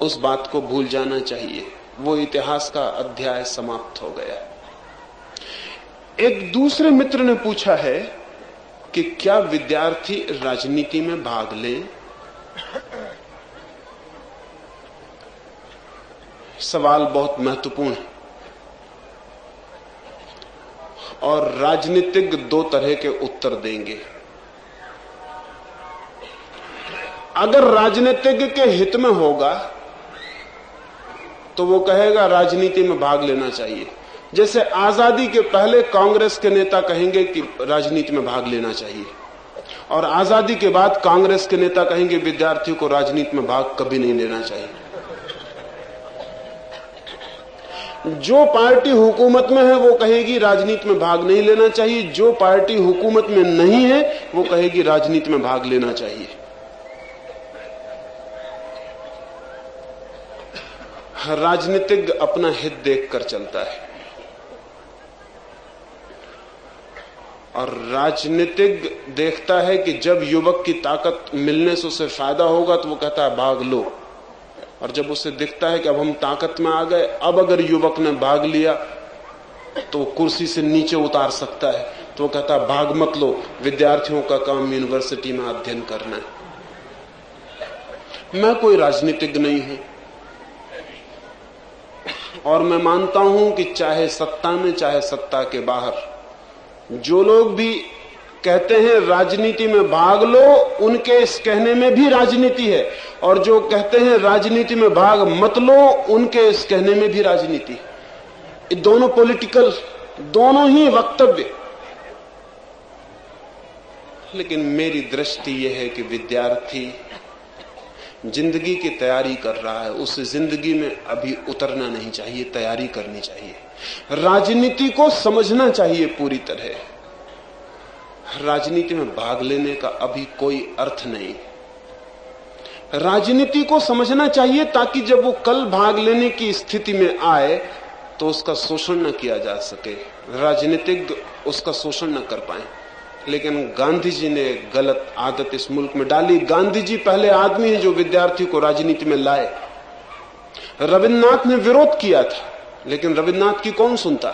उस बात को भूल जाना चाहिए। वो इतिहास का अध्याय समाप्त हो गया। एक दूसरे मित्र ने पूछा है कि क्या विद्यार्थी राजनीति में भाग लें? सवाल बहुत महत्वपूर्ण है और राजनीतिज्ञ दो तरह के उत्तर देंगे। अगर राजनीतिज्ञ के हित में होगा तो वो कहेगा राजनीति में भाग लेना चाहिए। जैसे आजादी के पहले कांग्रेस के नेता कहेंगे कि राजनीति में भाग लेना चाहिए और आजादी के बाद कांग्रेस के नेता कहेंगे विद्यार्थियों को राजनीति में भाग कभी नहीं लेना चाहिए। जो पार्टी हुकूमत में है वो कहेगी राजनीति में भाग नहीं लेना चाहिए, जो पार्टी हुकूमत में नहीं है वो कहेगी राजनीति में भाग लेना चाहिए। राजनीतिज्ञ अपना हित देखकर चलता है और राजनीतिज्ञ देखता है कि जब युवक की ताकत मिलने से उसे फायदा होगा तो वो कहता है भाग लो, और जब उसे दिखता है कि अब हम ताकत में आ गए, अब अगर युवक ने भाग लिया तो कुर्सी से नीचे उतार सकता है, तो वो कहता है भाग मत लो, विद्यार्थियों का काम यूनिवर्सिटी में अध्ययन करना है। मैं कोई राजनीतिज्ञ नहीं हूं और मैं मानता हूं कि चाहे सत्ता में चाहे सत्ता के बाहर जो लोग भी कहते हैं राजनीति में भाग लो, उनके इस कहने में भी राजनीति है, और जो कहते हैं राजनीति में भाग मत लो, उनके इस कहने में भी राजनीति है। ये दोनों पॉलिटिकल, दोनों ही वक्तव्य। लेकिन मेरी दृष्टि यह है कि विद्यार्थी जिंदगी की तैयारी कर रहा है, उसे जिंदगी में अभी उतरना नहीं चाहिए, तैयारी करनी चाहिए। राजनीति को समझना चाहिए पूरी तरह। राजनीति में भाग लेने का अभी कोई अर्थ नहीं। राजनीति को समझना चाहिए ताकि जब वो कल भाग लेने की स्थिति में आए तो उसका शोषण न किया जा सके, राजनीतिज्ञ उसका शोषण न कर पाए। लेकिन गांधी जी ने गलत आदत इस मुल्क में डाली। गांधी जी पहले आदमी हैं जो विद्यार्थी को राजनीति में लाए। रविन्द्रनाथ ने विरोध किया था, लेकिन रविन्द्रनाथ की कौन सुनता,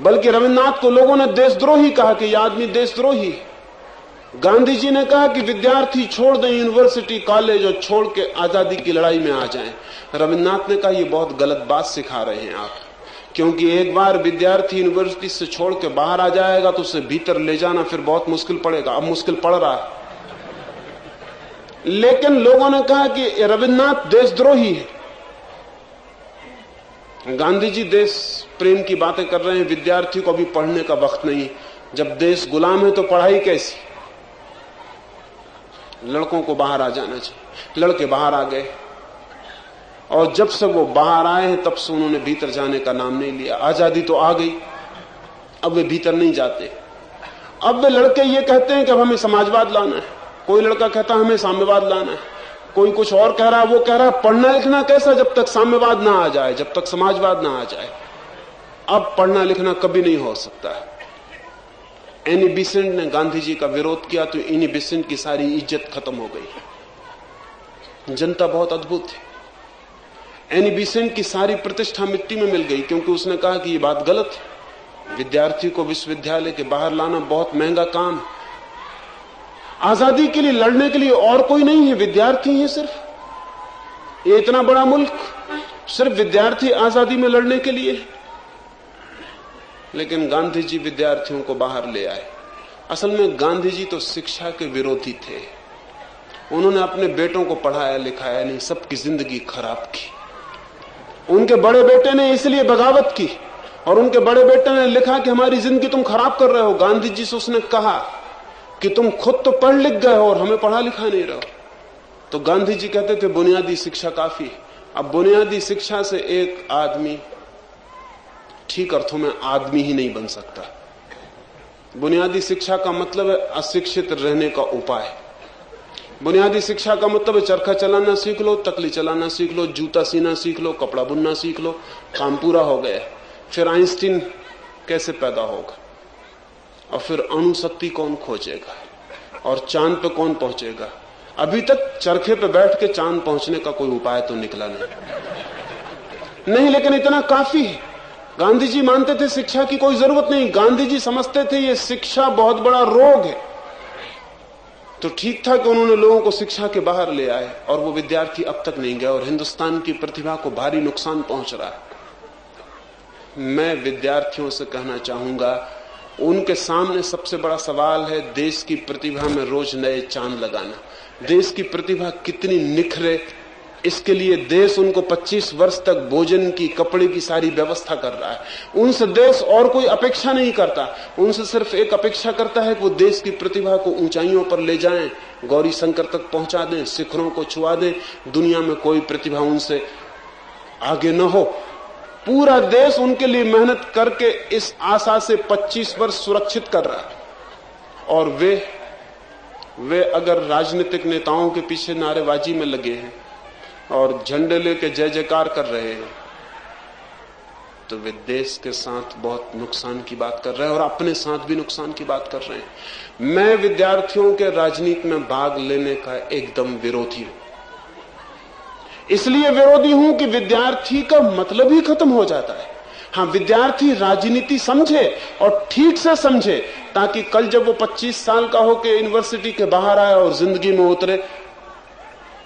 बल्कि रविन्द्रनाथ को लोगों ने देशद्रोही कहा कि यह आदमी देशद्रोही है। गांधी जी ने कहा कि विद्यार्थी छोड़ दें यूनिवर्सिटी कॉलेज और छोड़ के आजादी की लड़ाई में आ जाएं। रविन्द्रनाथ ने कहा यह बहुत गलत बात सिखा रहे हैं आप, क्योंकि एक बार विद्यार्थी यूनिवर्सिटी से छोड़ के बाहर आ जाएगा तो उसे भीतर ले जाना फिर बहुत मुश्किल पड़ेगा। अब मुश्किल पड़ रहा है। लेकिन लोगों ने कहा कि रविन्द्रनाथ देशद्रोही है। गांधी जी देश प्रेम की बातें कर रहे हैं, विद्यार्थी को अभी पढ़ने का वक्त नहीं। जब देश गुलाम है तो पढ़ाई कैसी? लड़कों को बाहर आ जाना चाहिए। लड़के बाहर आ गए और जब से वो बाहर आए हैं तब से उन्होंने भीतर जाने का नाम नहीं लिया। आजादी तो आ गई, अब वे भीतर नहीं जाते। अब वे लड़के ये कहते हैं कि अब हमें समाजवाद लाना है, कोई लड़का कहता है हमें साम्यवाद लाना है, कोई कुछ और कह रहा है। वो कह रहा है पढ़ना लिखना कैसा जब तक साम्यवाद ना आ जाए, जब तक समाजवाद ना आ जाए। अब पढ़ना लिखना कभी नहीं हो सकता है। एनी बिसेंट ने गांधी जी का विरोध किया तो एनी बिसेंट की सारी इज्जत खत्म हो गई। जनता बहुत अद्भुत है। एनी बिसेंट की सारी प्रतिष्ठा मिट्टी में मिल गई, क्योंकि उसने कहा कि ये बात गलत है। विद्यार्थी को विश्वविद्यालय के बाहर लाना बहुत महंगा काम है। आजादी के लिए लड़ने के लिए और कोई नहीं है, विद्यार्थी है सिर्फ। ये इतना बड़ा मुल्क, सिर्फ विद्यार्थी आजादी में लड़ने के लिए। लेकिन गांधी जी विद्यार्थियों को बाहर ले आए। असल में गांधी जी तो शिक्षा के विरोधी थे। उन्होंने अपने बेटों को पढ़ाया लिखाया नहीं, सबकी जिंदगी खराब की। उनके बड़े बेटे ने इसलिए बगावत की और उनके बड़े बेटे ने लिखा कि हमारी जिंदगी तुम खराब कर रहे हो। गांधी जी से उसने कहा कि तुम खुद तो पढ़ लिख गए हो और हमें पढ़ा लिखा नहीं रहो। तो गांधी जी कहते थे बुनियादी शिक्षा काफी। अब बुनियादी शिक्षा से एक आदमी ठीक अर्थों में आदमी ही नहीं बन सकता। बुनियादी शिक्षा का मतलब है अशिक्षित रहने का उपाय। बुनियादी शिक्षा का मतलब है चरखा चलाना सीख लो, तकली चलाना सीख लो, जूता सीना सीख लो, कपड़ा बुनना सीख लो, काम पूरा हो गया। फिर आइंस्टीन कैसे पैदा होगा, और फिर अणुशक्ति कौन खोजेगा, और चांद पे कौन पहुंचेगा। अभी तक चरखे पे बैठ के चांद पहुंचने का कोई उपाय तो निकला नहीं, लेकिन इतना काफी है। गांधी जी मानते थे शिक्षा की कोई जरूरत नहीं। गांधी जी समझते थे ये शिक्षा बहुत बड़ा रोग है। तो ठीक था कि उन्होंने लोगों को शिक्षा के बाहर ले आए और वो विद्यार्थी अब तक नहीं गए और हिंदुस्तान की प्रतिभा को भारी नुकसान पहुंच रहा है। मैं विद्यार्थियों से कहना चाहूंगा, उनके सामने सबसे बड़ा सवाल है देश की प्रतिभा में रोज नए चांद लगाना। देश की प्रतिभा कितनी निखरे, इसके लिए देश उनको 25 वर्ष तक भोजन की, कपड़े की सारी व्यवस्था कर रहा है। उनसे देश और कोई अपेक्षा नहीं करता, उनसे सिर्फ एक अपेक्षा करता है कि वो देश की प्रतिभा को ऊंचाइयों पर ले जाएं, गौरी शंकर तक पहुंचा दें, शिखरों को छुआ दें, दुनिया में कोई प्रतिभा उनसे आगे न हो। पूरा देश उनके लिए मेहनत करके इस आशा से 25 वर्ष सुरक्षित कर रहा है। और वे अगर राजनीतिक नेताओं के पीछे नारेबाजी में लगे हैं और झंडे लेके जय जयकार कर रहे हैं, तो वे देश के साथ बहुत नुकसान की बात कर रहे हैं और अपने साथ भी नुकसान की बात कर रहे हैं। मैं विद्यार्थियों के राजनीति में भाग लेने का एकदम विरोधी हूं। इसलिए विरोधी हूं कि विद्यार्थी का मतलब ही खत्म हो जाता है। हाँ, विद्यार्थी राजनीति समझे और ठीक से समझे, ताकि कल जब वो 25 साल का होकर यूनिवर्सिटी के बाहर आए और जिंदगी में उतरे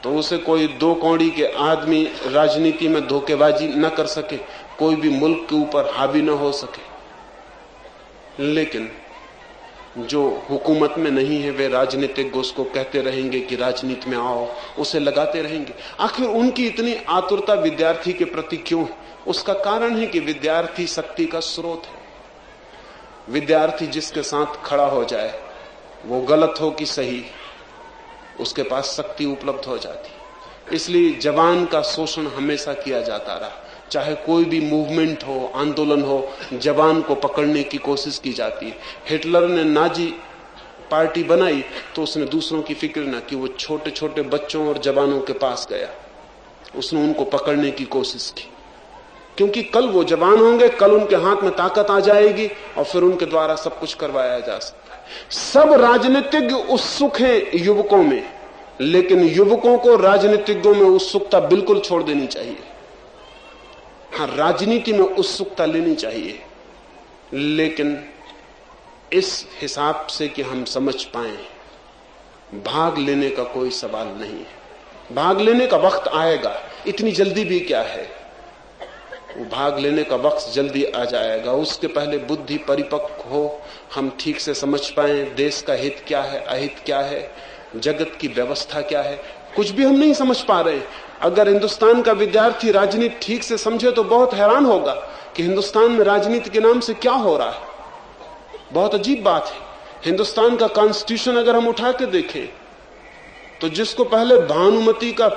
तो उसे कोई 2 कौड़ी के आदमी राजनीति में धोखेबाजी न कर सके, कोई भी मुल्क के ऊपर हावी न हो सके। लेकिन जो हुकूमत में नहीं है वे राजनीतिक उसको कहते रहेंगे कि राजनीति में आओ, उसे लगाते रहेंगे। आखिर उनकी इतनी आतुरता विद्यार्थी के प्रति क्यों? उसका कारण है कि विद्यार्थी शक्ति का स्रोत है। विद्यार्थी जिसके साथ खड़ा हो जाए, वो गलत हो कि सही, उसके पास शक्ति उपलब्ध हो जाती। इसलिए जवान का शोषण हमेशा किया जाता रहा। चाहे कोई भी मूवमेंट हो, आंदोलन हो, जवान को पकड़ने की कोशिश की जाती है। हिटलर ने नाजी पार्टी बनाई तो उसने दूसरों की फिक्र न की, वो छोटे छोटे बच्चों और जवानों के पास गया, उसने उनको पकड़ने की कोशिश की। क्योंकि कल वो जवान होंगे, कल उनके हाथ में ताकत आ जाएगी और फिर उनके द्वारा सब कुछ करवाया जा सकता है। सब राजनीतिज्ञ उत्सुक हैं युवकों में, लेकिन युवकों को राजनीतिज्ञों में उत्सुकता बिल्कुल छोड़ देनी चाहिए। हाँ, राजनीति में उत्सुकता लेनी चाहिए, लेकिन इस हिसाब से कि हम समझ पाए। भाग लेने का कोई सवाल नहीं है। भाग लेने का वक्त आएगा, इतनी जल्दी भी क्या है। वो भाग लेने का वक्त जल्दी आ जाएगा। उसके पहले बुद्धि परिपक्व हो, हम ठीक से समझ पाए देश का हित क्या है, अहित क्या है, जगत की व्यवस्था क्या है, कुछ भी हम नहीं समझ पा रहे। अगर हिंदुस्तान का विद्यार्थी राजनीति ठीक से समझे तो बहुत हैरान होगा कि हिंदुस्तान में राजनीति के नाम से क्या हो रहा है। बहुत अजीब बात है। हिंदुस्तान का कॉन्स्टिट्यूशन अगर हम उठा के देखें तो जिसको पहले भानुमति का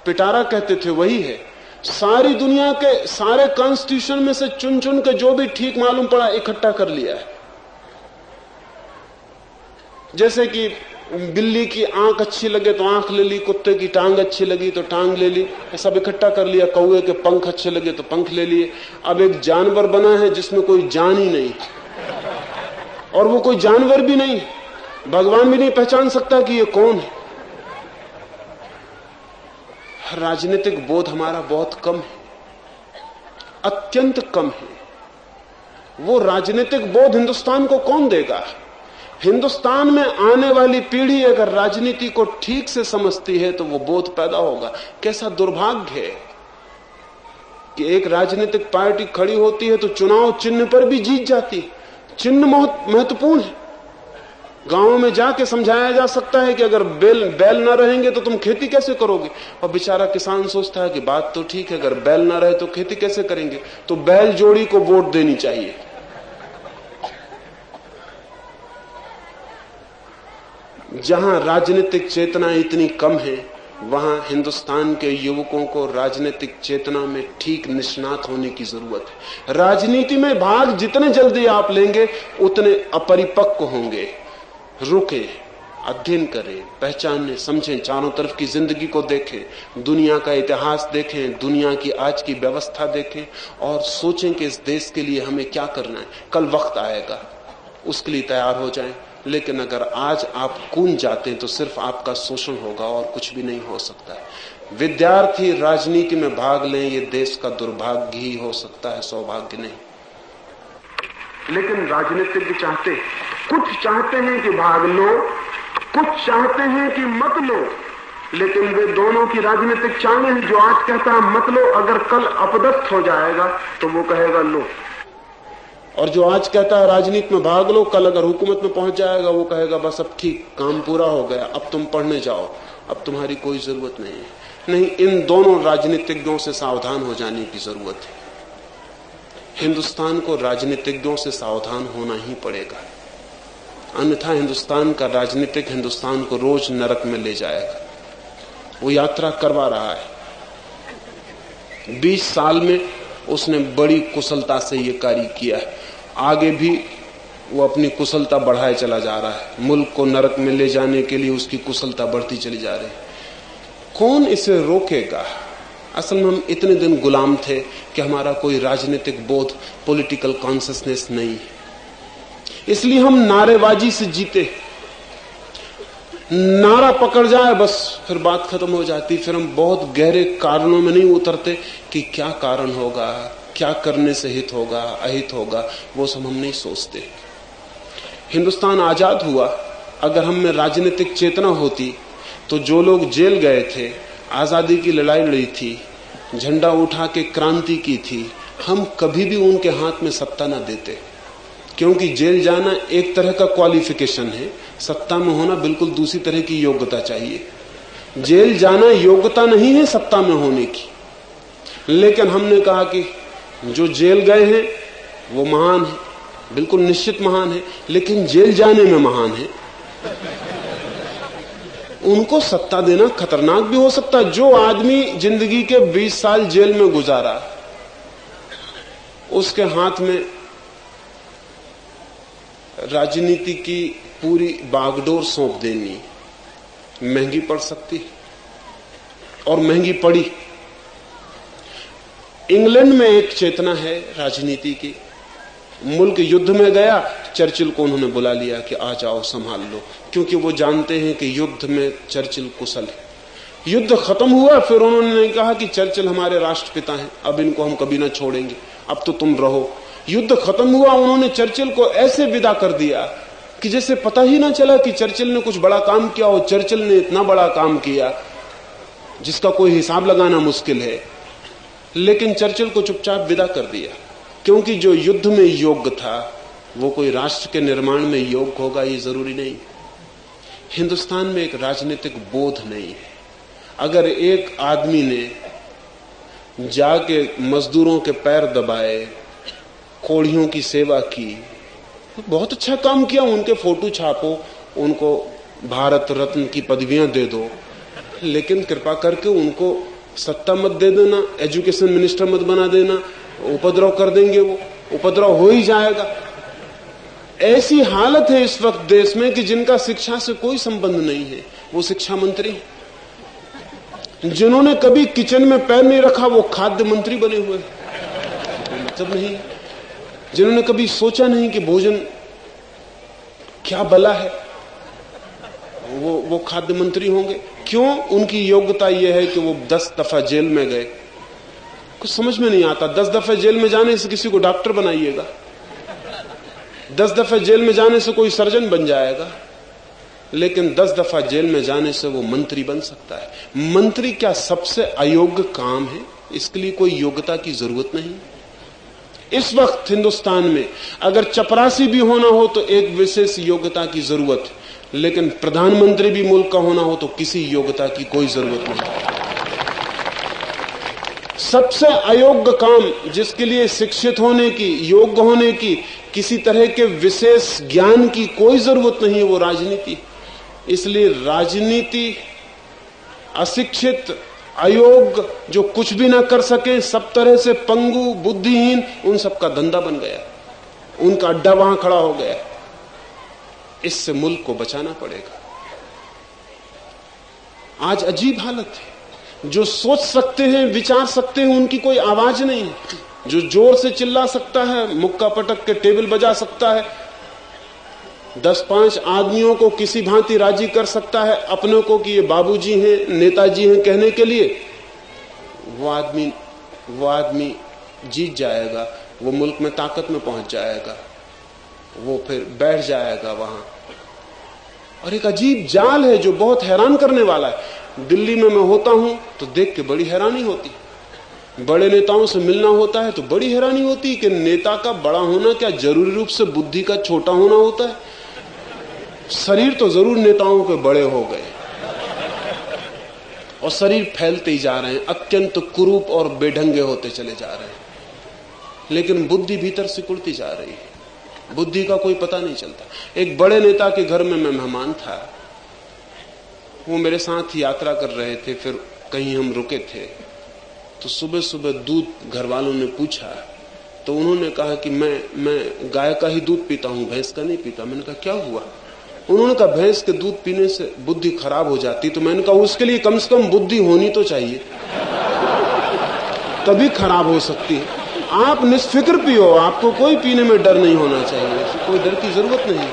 पिटारा कहते थे वही है। सारी दुनिया के सारे कॉन्स्टिट्यूशन में से चुन चुन के जो भी ठीक मालूम पड़ा इकट्ठा कर लिया है। जैसे कि बिल्ली की आंख अच्छी लगे तो आंख ले ली, कुत्ते की टांग अच्छी लगी तो टांग ले ली, सब इकट्ठा कर लिया। कौवे के पंख अच्छे लगे तो पंख ले लिए। अब एक जानवर बना है जिसमें कोई जान ही नहीं, और वो कोई जानवर भी नहीं, भगवान भी नहीं पहचान सकता कि ये कौन है। राजनीतिक बोध हमारा बहुत कम है, अत्यंत कम है। वो राजनीतिक बोध हिंदुस्तान को कौन देगा? हिंदुस्तान में आने वाली पीढ़ी अगर राजनीति को ठीक से समझती है तो वो बोध पैदा होगा। कैसा दुर्भाग्य है कि एक राजनीतिक पार्टी खड़ी होती है तो चुनाव चिन्ह पर भी जीत जाती। चिन्ह बहुत महत्वपूर्ण है। गांवों में जाके समझाया जा सकता है कि अगर बैल ना रहेंगे तो तुम खेती कैसे करोगे, और बेचारा किसान सोचता है कि बात तो ठीक है, अगर बैल ना रहे तो खेती कैसे करेंगे, तो बैल जोड़ी को वोट देनी चाहिए। जहां राजनीतिक चेतना इतनी कम है वहां हिंदुस्तान के युवकों को राजनीतिक चेतना में ठीक निष्णात होने की जरूरत है। राजनीति में भाग जितने जल्दी आप लेंगे उतने अपरिपक्व होंगे। रुके, अध्ययन करें, पहचानें, समझें, चारों तरफ की जिंदगी को देखें, दुनिया का इतिहास देखें, दुनिया की आज की व्यवस्था देखें और सोचें कि इस देश के लिए हमें क्या करना है। कल वक्त आएगा, उसके लिए तैयार हो जाएं। लेकिन अगर आज आप कूद जाते हैं तो सिर्फ आपका शोषण होगा और कुछ भी नहीं हो सकता है। विद्यार्थी राजनीति में भाग लें, ये देश का दुर्भाग्य ही हो सकता है, सौभाग्य नहीं। लेकिन राजनीतिज्ञ चाहते, कुछ चाहते हैं कि भाग लो, कुछ चाहते हैं कि मत लो। लेकिन वे दोनों की राजनीतिक चालें हैं। जो आज कहता है मत लो, अगर कल अपदस्थ हो जाएगा तो वो कहेगा लो, और जो आज कहता है राजनीति में भाग लो, कल अगर हुकूमत में पहुंच जाएगा वो कहेगा बस अब ठीक, काम पूरा हो गया, अब तुम पढ़ने जाओ, अब तुम्हारी कोई जरूरत नहीं है। नहीं, इन दोनों राजनीतिज्ञों से सावधान हो जाने की जरूरत है। हिंदुस्तान को राजनीतिज्ञों से सावधान होना ही पड़ेगा, अन्यथा हिंदुस्तान का राजनीतिक हिंदुस्तान को रोज नरक में ले जाएगा। वो यात्रा करवा रहा है। 20 साल में उसने बड़ी कुशलता से ये कार्य किया है। आगे भी वो अपनी कुशलता बढ़ाए चला जा रहा है। मुल्क को नरक में ले जाने के लिए उसकी कुशलता बढ़ती चली जा रही है। कौन इसे रोकेगा? असल में हम इतने दिन गुलाम थे कि हमारा कोई राजनीतिक बोध, पॉलिटिकल कॉन्शियसनेस नहीं है, इसलिए हम नारेबाजी से जीते। नारा पकड़ जाए बस फिर बात खत्म हो जाती। फिर हम बहुत गहरे कारणों में नहीं उतरते कि क्या कारण होगा, क्या करने से हित होगा, अहित होगा, वो सब हम नहीं सोचते। हिंदुस्तान आजाद हुआ, अगर हम में राजनीतिक चेतना होती तो जो लोग जेल गए थे, आजादी की लड़ाई लड़ी थी, झंडा उठा के क्रांति की थी, हम कभी भी उनके हाथ में सत्ता न देते। क्योंकि जेल जाना एक तरह का क्वालिफिकेशन है, सत्ता में होना बिल्कुल दूसरी तरह की योग्यता चाहिए। जेल जाना योग्यता नहीं है सत्ता में होने की। लेकिन हमने कहा कि जो जेल गए हैं वो महान है, बिल्कुल निश्चित महान है, लेकिन जेल जाने में महान है। उनको सत्ता देना खतरनाक भी हो सकता है। जो आदमी जिंदगी के 20 साल जेल में गुजारा, उसके हाथ में राजनीति की पूरी बागडोर सौंप देनी महंगी पड़ सकती, और महंगी पड़ी। इंग्लैंड में एक चेतना है राजनीति की। मुल्क युद्ध में गया, चर्चिल को उन्होंने बुला लिया कि आ जाओ संभाल लो, क्योंकि वो जानते हैं कि युद्ध में चर्चिल कुशल है। युद्ध खत्म हुआ, फिर उन्होंने नहीं कहा कि चर्चिल हमारे राष्ट्रपिता हैं, अब इनको हम कभी ना छोड़ेंगे, अब तो तुम रहो। युद्ध खत्म हुआ, उन्होंने चर्चिल को ऐसे विदा कर दिया कि जैसे पता ही ना चला कि चर्चिल ने कुछ बड़ा काम किया हो। चर्चिल ने इतना बड़ा काम किया जिसका कोई हिसाब लगाना मुश्किल है, लेकिन चर्चिल को चुपचाप विदा कर दिया, क्योंकि जो युद्ध में योग्य था वो कोई राष्ट्र के निर्माण में योग्य होगा ये जरूरी नहीं। हिंदुस्तान में एक राजनीतिक बोध नहीं है। अगर एक आदमी ने जाके मजदूरों के पैर दबाए, कोढ़ियों की सेवा की, तो बहुत अच्छा काम किया, उनके फोटो छापो, उनको भारत रत्न की पदवियां दे दो, लेकिन कृपा करके उनको सत्ता मत दे देना, एजुकेशन मिनिस्टर मत बना देना, उपद्रव कर देंगे, वो उपद्रव हो ही जाएगा। ऐसी हालत है इस वक्त देश में कि जिनका शिक्षा से कोई संबंध नहीं है वो शिक्षा मंत्री, जिन्होंने कभी किचन में पैर नहीं रखा वो खाद्य मंत्री बने हुए, मतलब नहीं, जिन्होंने कभी सोचा नहीं कि भोजन क्या बला है वो खाद्य मंत्री होंगे। क्यों? उनकी योग्यता यह है कि वो 10 दफा जेल में गए। कुछ समझ में नहीं आता। 10 दफे जेल में जाने से किसी को डॉक्टर बनाइएगा, 10 दफे जेल में जाने से कोई सर्जन बन जाएगा, लेकिन 10 दफा जेल में जाने से वो मंत्री बन सकता है। मंत्री क्या सबसे अयोग्य काम है? इसके लिए कोई योग्यता की जरूरत नहीं। इस वक्त हिंदुस्तान में अगर चपरासी भी होना हो तो एक विशेष योग्यता की जरूरत है, लेकिन प्रधानमंत्री भी मुल्क का होना हो तो किसी योग्यता की कोई जरूरत नहीं। सबसे अयोग्य काम जिसके लिए शिक्षित होने की, योग्य होने की, किसी तरह के विशेष ज्ञान की कोई जरूरत नहीं है, वो राजनीति। इसलिए राजनीति अशिक्षित, अयोग्य, जो कुछ भी ना कर सके, सब तरह से पंगु, बुद्धिहीन, उन सबका धंधा बन गया, उनका अड्डा वहां खड़ा हो गया। इससे मुल्क को बचाना पड़ेगा। आज अजीब हालत है। जो सोच सकते हैं, विचार सकते हैं, उनकी कोई आवाज नहीं है। जो जोर से चिल्ला सकता है, मुक्का पटक के टेबल बजा सकता है, 10-5 आदमियों को किसी भांति राजी कर सकता है अपने को कि ये बाबूजी हैं, नेताजी हैं कहने के लिए, वो आदमी जीत जाएगा, वो मुल्क में ताकत में पहुंच जाएगा, वो फिर बैठ जाएगा वहां। और एक अजीब जाल है जो बहुत हैरान करने वाला है। दिल्ली में मैं होता हूं तो देख के बड़ी हैरानी होती, बड़े नेताओं से मिलना होता है तो बड़ी हैरानी होती कि नेता का बड़ा होना क्या जरूरी रूप से बुद्धि का छोटा होना होता है? शरीर तो जरूर नेताओं के बड़े हो गए और शरीर फैलते ही जा रहे हैं, अत्यंत कुरूप और बेढंगे होते चले जा रहे हैं, लेकिन बुद्धि भीतर सिकुड़ती जा रही है, बुद्धि का कोई पता नहीं चलता। एक बड़े नेता के घर में मैं मेहमान था, वो मेरे साथ यात्रा कर रहे थे, फिर कहीं हम रुके थे तो सुबह सुबह दूध घर वालों ने पूछा, तो उन्होंने कहा कि मैं गाय का ही दूध पीता हूं, भैंस का नहीं पीता। मैंने कहा क्या हुआ? उन्होंने कहा भैंस के दूध पीने से बुद्धि खराब हो जाती। तो मैंने कहा उसके लिए कम से कम बुद्धि होनी तो चाहिए, तभी खराब हो सकती है। आप निष्फिक्र पियो, आपको कोई पीने में डर नहीं होना चाहिए, कोई डर की जरूरत नहीं।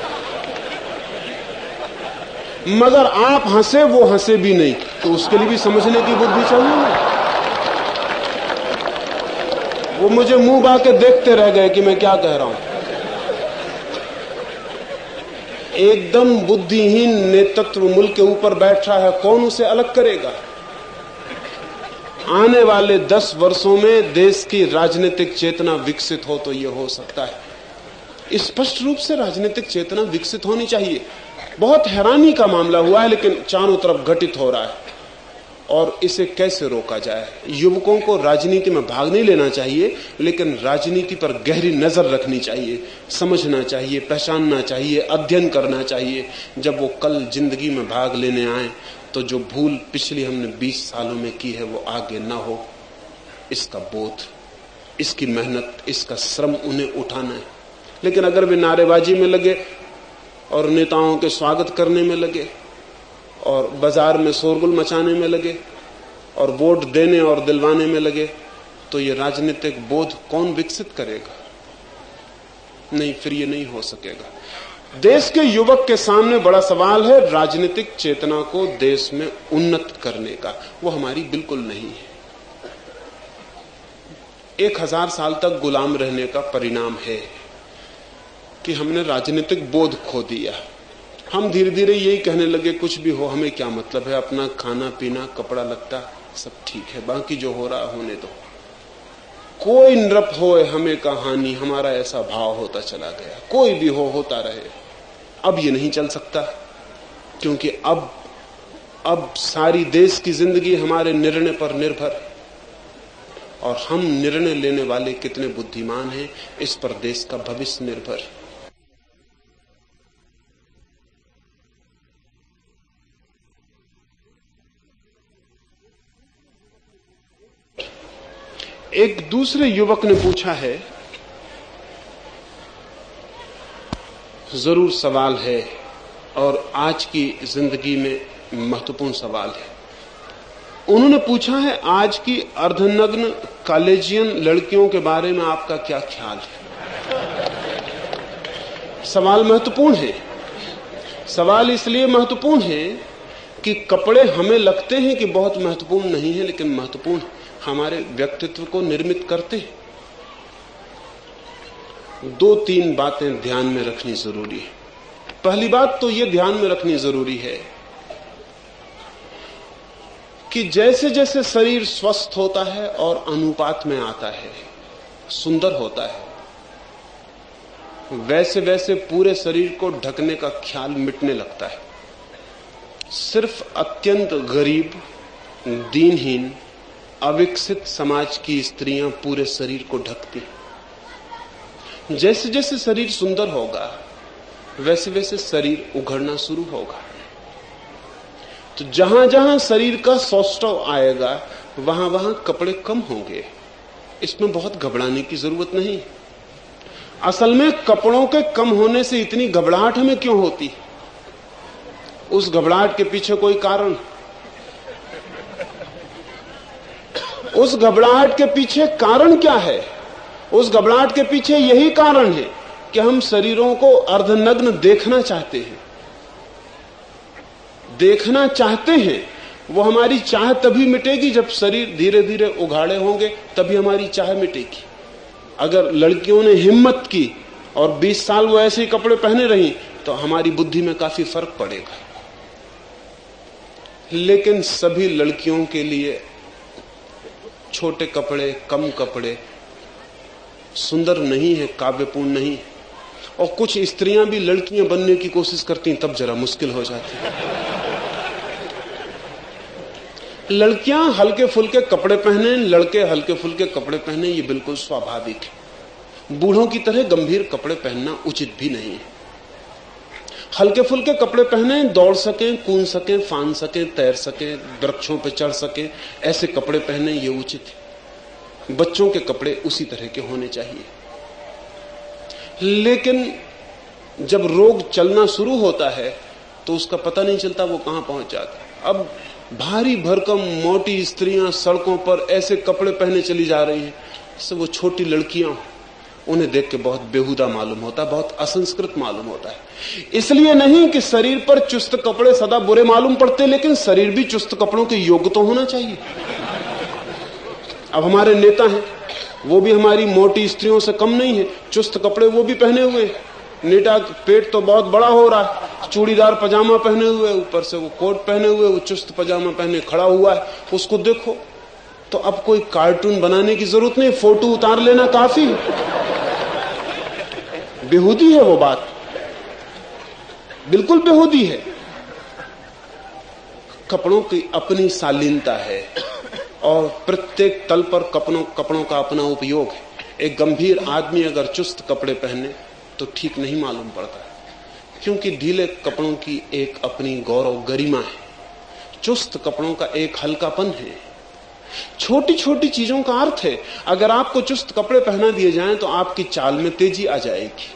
मगर आप हंसे, वो हंसे भी नहीं, तो उसके लिए भी समझने की बुद्धि चाहिए। वो मुझे मुंह बाके देखते रह गए कि मैं क्या कह रहा हूं। एकदम बुद्धिहीन नेतृत्व मुल्क के ऊपर बैठ रहा है, कौन उसे अलग करेगा? आने वाले 10 वर्षों में देश की राजनीतिक चेतना विकसित हो तो यह हो सकता है। स्पष्ट रूप से राजनीतिक चेतना विकसित होनी चाहिए। बहुत हैरानी का मामला हुआ है, लेकिन चारों तरफ घटित हो रहा है, और इसे कैसे रोका जाए? युवकों को राजनीति में भाग नहीं लेना चाहिए, लेकिन राजनीति पर गहरी नजर रखनी चाहिए, समझना चाहिए, पहचानना चाहिए, अध्ययन करना चाहिए। जब वो कल जिंदगी में भाग लेने आए तो जो भूल पिछली हमने 20 सालों में की है वो आगे ना हो, इसका बोध, इसकी मेहनत, इसका श्रम उन्हें उठाना है। लेकिन अगर वे नारेबाजी में लगे और नेताओं के स्वागत करने में लगे और बाजार में शोरगुल मचाने में लगे और वोट देने और दिलवाने में लगे, तो ये राजनीतिक बोध कौन विकसित करेगा? नहीं, फिर ये नहीं हो सकेगा। देश के युवक के सामने बड़ा सवाल है राजनीतिक चेतना को देश में उन्नत करने का। वो हमारी बिल्कुल नहीं है। 1000 साल तक गुलाम रहने का परिणाम है कि हमने राजनीतिक बोध खो दिया। हम धीरे धीरे यही कहने लगे कुछ भी हो हमें क्या मतलब है, अपना खाना पीना कपड़ा लत्ता सब ठीक है, बाकी जो हो रहा होने दो। कोई नृप होए हमें कहानी, हमारा ऐसा भाव होता चला गया, कोई भी हो होता रहे। अब ये नहीं चल सकता, क्योंकि अब सारी देश की जिंदगी हमारे निर्णय पर निर्भर है, और हम निर्णय लेने वाले कितने बुद्धिमान हैं इस पर देश का भविष्य निर्भर है। एक दूसरे युवक ने पूछा है, जरूर सवाल है और आज की जिंदगी में महत्वपूर्ण सवाल है। उन्होंने पूछा है, आज की अर्धनग्न कॉलेजियन लड़कियों के बारे में आपका क्या ख्याल है? सवाल महत्वपूर्ण है। सवाल इसलिए महत्वपूर्ण है कि कपड़े हमें लगते हैं कि बहुत महत्वपूर्ण नहीं है, लेकिन महत्वपूर्ण हमारे व्यक्तित्व को निर्मित करते हैं। दो तीन बातें ध्यान में रखनी जरूरी है। पहली बात तो यह ध्यान में रखनी जरूरी है कि जैसे जैसे शरीर स्वस्थ होता है और अनुपात में आता है, सुंदर होता है, वैसे वैसे पूरे शरीर को ढकने का ख्याल मिटने लगता है। सिर्फ अत्यंत गरीब, दीनहीन, अविकसित समाज की स्त्रियां पूरे शरीर को ढकती हैं। जैसे जैसे शरीर सुंदर होगा वैसे वैसे शरीर उघड़ना शुरू होगा। तो जहां जहां शरीर का सौष्ठव आएगा वहां वहां कपड़े कम होंगे। इसमें बहुत घबराने की जरूरत नहीं। असल में कपड़ों के कम होने से इतनी घबराहट हमें क्यों होती? उस घबराहट के पीछे कोई कारण, उस घबराहट के पीछे कारण क्या है? उस घबराहट के पीछे यही कारण है कि हम शरीरों को अर्धनग्न देखना चाहते हैं। देखना चाहते हैं, वो हमारी चाह तभी मिटेगी जब शरीर धीरे धीरे उघाड़े होंगे, तभी हमारी चाह मिटेगी। अगर लड़कियों ने हिम्मत की और 20 साल वो ऐसे ही कपड़े पहने रही तो हमारी बुद्धि में काफी फर्क पड़ेगा। लेकिन सभी लड़कियों के लिए छोटे कपड़े, कम कपड़े सुंदर नहीं है, काव्यपूर्ण नहीं है। और कुछ स्त्रियां भी लड़कियां बनने की कोशिश करती हैं, तब जरा मुश्किल हो जाती है। लड़कियां हल्के फुल्के कपड़े पहने, लड़के हल्के फुल्के कपड़े पहने, ये बिल्कुल स्वाभाविक है। बूढ़ों की तरह गंभीर कपड़े पहनना उचित भी नहीं है। हल्के फुल्के कपड़े पहने, दौड़ सकें, कूद सकें, फान सकें, तैर सकें, वृक्षों पर चढ़ सकें, ऐसे कपड़े पहने ये उचित है। बच्चों के कपड़े उसी तरह के होने चाहिए। लेकिन जब रोग चलना शुरू होता है तो उसका पता नहीं चलता वो कहां पहुंच जाता है। अब भारी भरकम मोटी स्त्रियां सड़कों पर ऐसे कपड़े पहने चली जा रही हैं जैसे वो छोटी लड़कियां। उन्हें देख के बहुत बेहुदा मालूम होता है, बहुत असंस्कृत मालूम होता है। इसलिए नहीं कि शरीर पर चुस्त कपड़े सदा बुरे मालूम पड़ते, लेकिन शरीर भी चुस्त कपड़ों के योग्य तो होना चाहिए। अब हमारे नेता हैं, वो भी हमारी मोटी स्त्रियों से कम नहीं है, चुस्त कपड़े वो भी पहने हुए। नेता पेट तो बहुत बड़ा हो रहा है, चूड़ीदार पजामा पहने हुए, ऊपर से वो कोट पहने हुए, वो चुस्त पजामा पहने खड़ा हुआ है, उसको देखो। तो अब कोई कार्टून बनाने की जरूरत नहीं, फोटो उतार लेना काफी। बेहूदी है वो बात, बिल्कुल बेहूदी है। कपड़ों की अपनी शालीनता है और प्रत्येक तल पर कपड़ों का अपना उपयोग है। एक गंभीर आदमी अगर चुस्त कपड़े पहने तो ठीक नहीं मालूम पड़ता, क्योंकि ढीले कपड़ों की एक अपनी गौरव गरिमा है। चुस्त कपड़ों का एक हल्कापन है। छोटी छोटी चीजों का अर्थ है। अगर आपको चुस्त कपड़े पहना दिए जाएं तो आपकी चाल में तेजी आ जाएगी।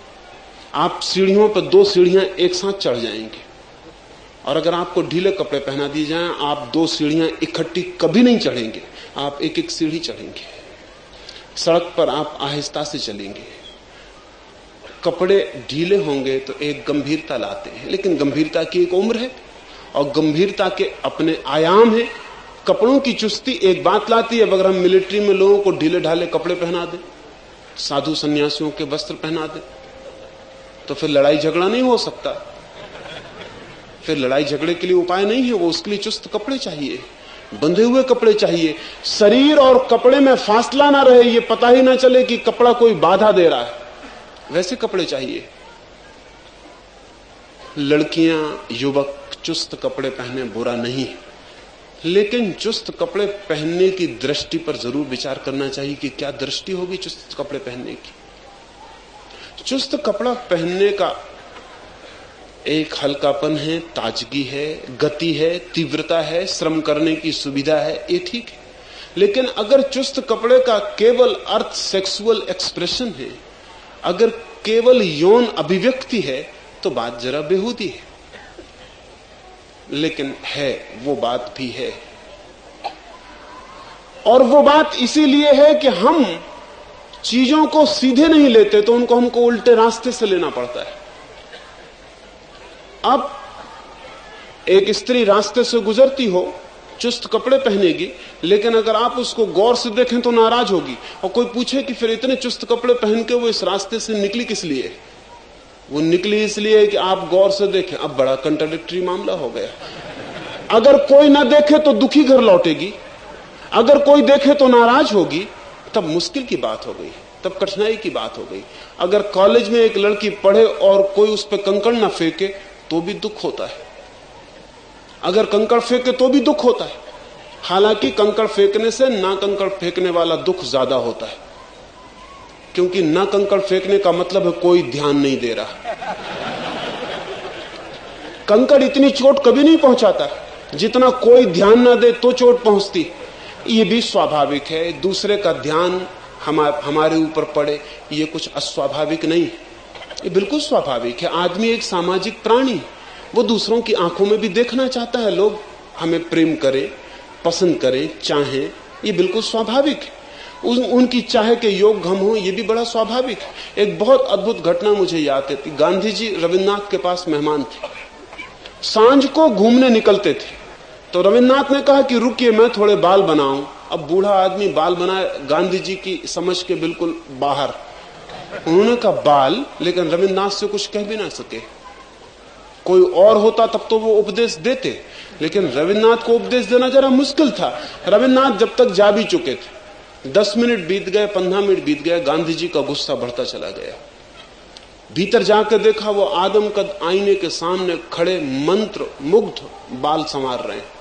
आप सीढ़ियों पर 2 सीढ़ियां एक साथ चढ़ जाएंगे, और अगर आपको ढीले कपड़े पहना दिए जाएं आप 2 सीढ़ियां इकट्ठी कभी नहीं चढ़ेंगे, आप एक एक सीढ़ी चढ़ेंगे। सड़क पर आप आहिस्ता से चलेंगे। कपड़े ढीले होंगे तो एक गंभीरता लाते हैं, लेकिन गंभीरता की एक उम्र है और गंभीरता के अपने आयाम है। कपड़ों की चुस्ती एक बात लाती है। अगर हम मिलिट्री में लोगों को ढीले ढाले कपड़े पहना दें, साधु सन्यासियों के वस्त्र पहना दें, तो फिर लड़ाई झगड़ा नहीं हो सकता। फिर लड़ाई झगड़े के लिए उपाय नहीं है, वो उसके लिए चुस्त कपड़े चाहिए। बंधे हुए कपड़े चाहिए। शरीर और कपड़े में फासला ना रहे, ये पता ही ना चले कि कपड़ा कोई बाधा दे रहा है, वैसे कपड़े चाहिए। लड़कियां युवक चुस्त कपड़े पहने बुरा नहीं, लेकिन चुस्त कपड़े पहनने की दृष्टि पर जरूर विचार करना चाहिए कि क्या दृष्टि होगी चुस्त कपड़े पहनने की। चुस्त कपड़ा पहनने का एक हल्कापन है, ताजगी है, गति है, तीव्रता है, श्रम करने की सुविधा है, ये ठीक है। लेकिन अगर चुस्त कपड़े का केवल अर्थ सेक्सुअल एक्सप्रेशन है, अगर केवल यौन अभिव्यक्ति है, तो बात जरा बेहूदी है। लेकिन है, वो बात भी है, और वो बात इसीलिए है कि हम चीजों को सीधे नहीं लेते, तो हमको उल्टे रास्ते से लेना पड़ता है। अब एक स्त्री रास्ते से गुजरती हो, चुस्त कपड़े पहनेगी, लेकिन अगर आप उसको गौर से देखें तो नाराज होगी, और कोई पूछे कि फिर इतने चुस्त कपड़े पहन के वो इस रास्ते से निकली किस लिए? वो निकली इसलिए कि आप गौर से देखें। अब बड़ा कंट्राडिक्टरी मामला हो गया। अगर कोई ना देखे तो दुखी घर लौटेगी, अगर कोई देखे तो नाराज होगी, तब मुश्किल की बात हो गई, तब कठिनाई की बात हो गई। अगर कॉलेज में एक लड़की पढ़े और कोई उस पर कंकड़ ना फेंके तो भी दुख होता है, अगर कंकड़ फेंके तो भी दुख होता है। हालांकि कंकड़ फेंकने से ना कंकड़ फेंकने वाला दुख ज्यादा होता है, क्योंकि ना कंकड़ फेंकने का मतलब है कोई ध्यान नहीं दे रहा। कंकड़ इतनी चोट कभी नहीं पहुंचाता जितना कोई ध्यान ना दे तो चोट पहुंचती। ये भी स्वाभाविक है, दूसरे का ध्यान हमारे ऊपर पड़े, ये कुछ अस्वाभाविक नहीं है, ये बिल्कुल स्वाभाविक है। आदमी एक सामाजिक प्राणी, वो दूसरों की आंखों में भी देखना चाहता है, लोग हमें प्रेम करें, पसंद करें, चाहें, ये बिल्कुल स्वाभाविक है। उनकी चाहे के योग हम हो, ये भी बड़ा स्वाभाविक है। एक बहुत अद्भुत घटना मुझे याद थी। गांधी जी रविन्द्रनाथ के पास मेहमान थे, सांझ को घूमने निकलते थे, तो रविन्द्रनाथ ने कहा कि रुकिए मैं थोड़े बाल बनाऊं। अब बूढ़ा आदमी बाल बनाए, गांधी जी की समझ के बिल्कुल बाहर। उन्होंने कहा बाल, लेकिन रविन्द्रनाथ से कुछ कह भी ना सके। कोई और होता तब तो वो उपदेश देते, लेकिन रविन्द्रनाथ को उपदेश देना जरा मुश्किल था। रविन्द्रनाथ जब तक जा भी चुके थे, 10 मिनट बीत गए, 15 मिनट बीत गए, गांधी जी का गुस्सा बढ़ता चला गया। भीतर जाकर देखा वो आदमकद आईने के सामने खड़े मंत्र मुग्ध बाल संवार रहे हैं।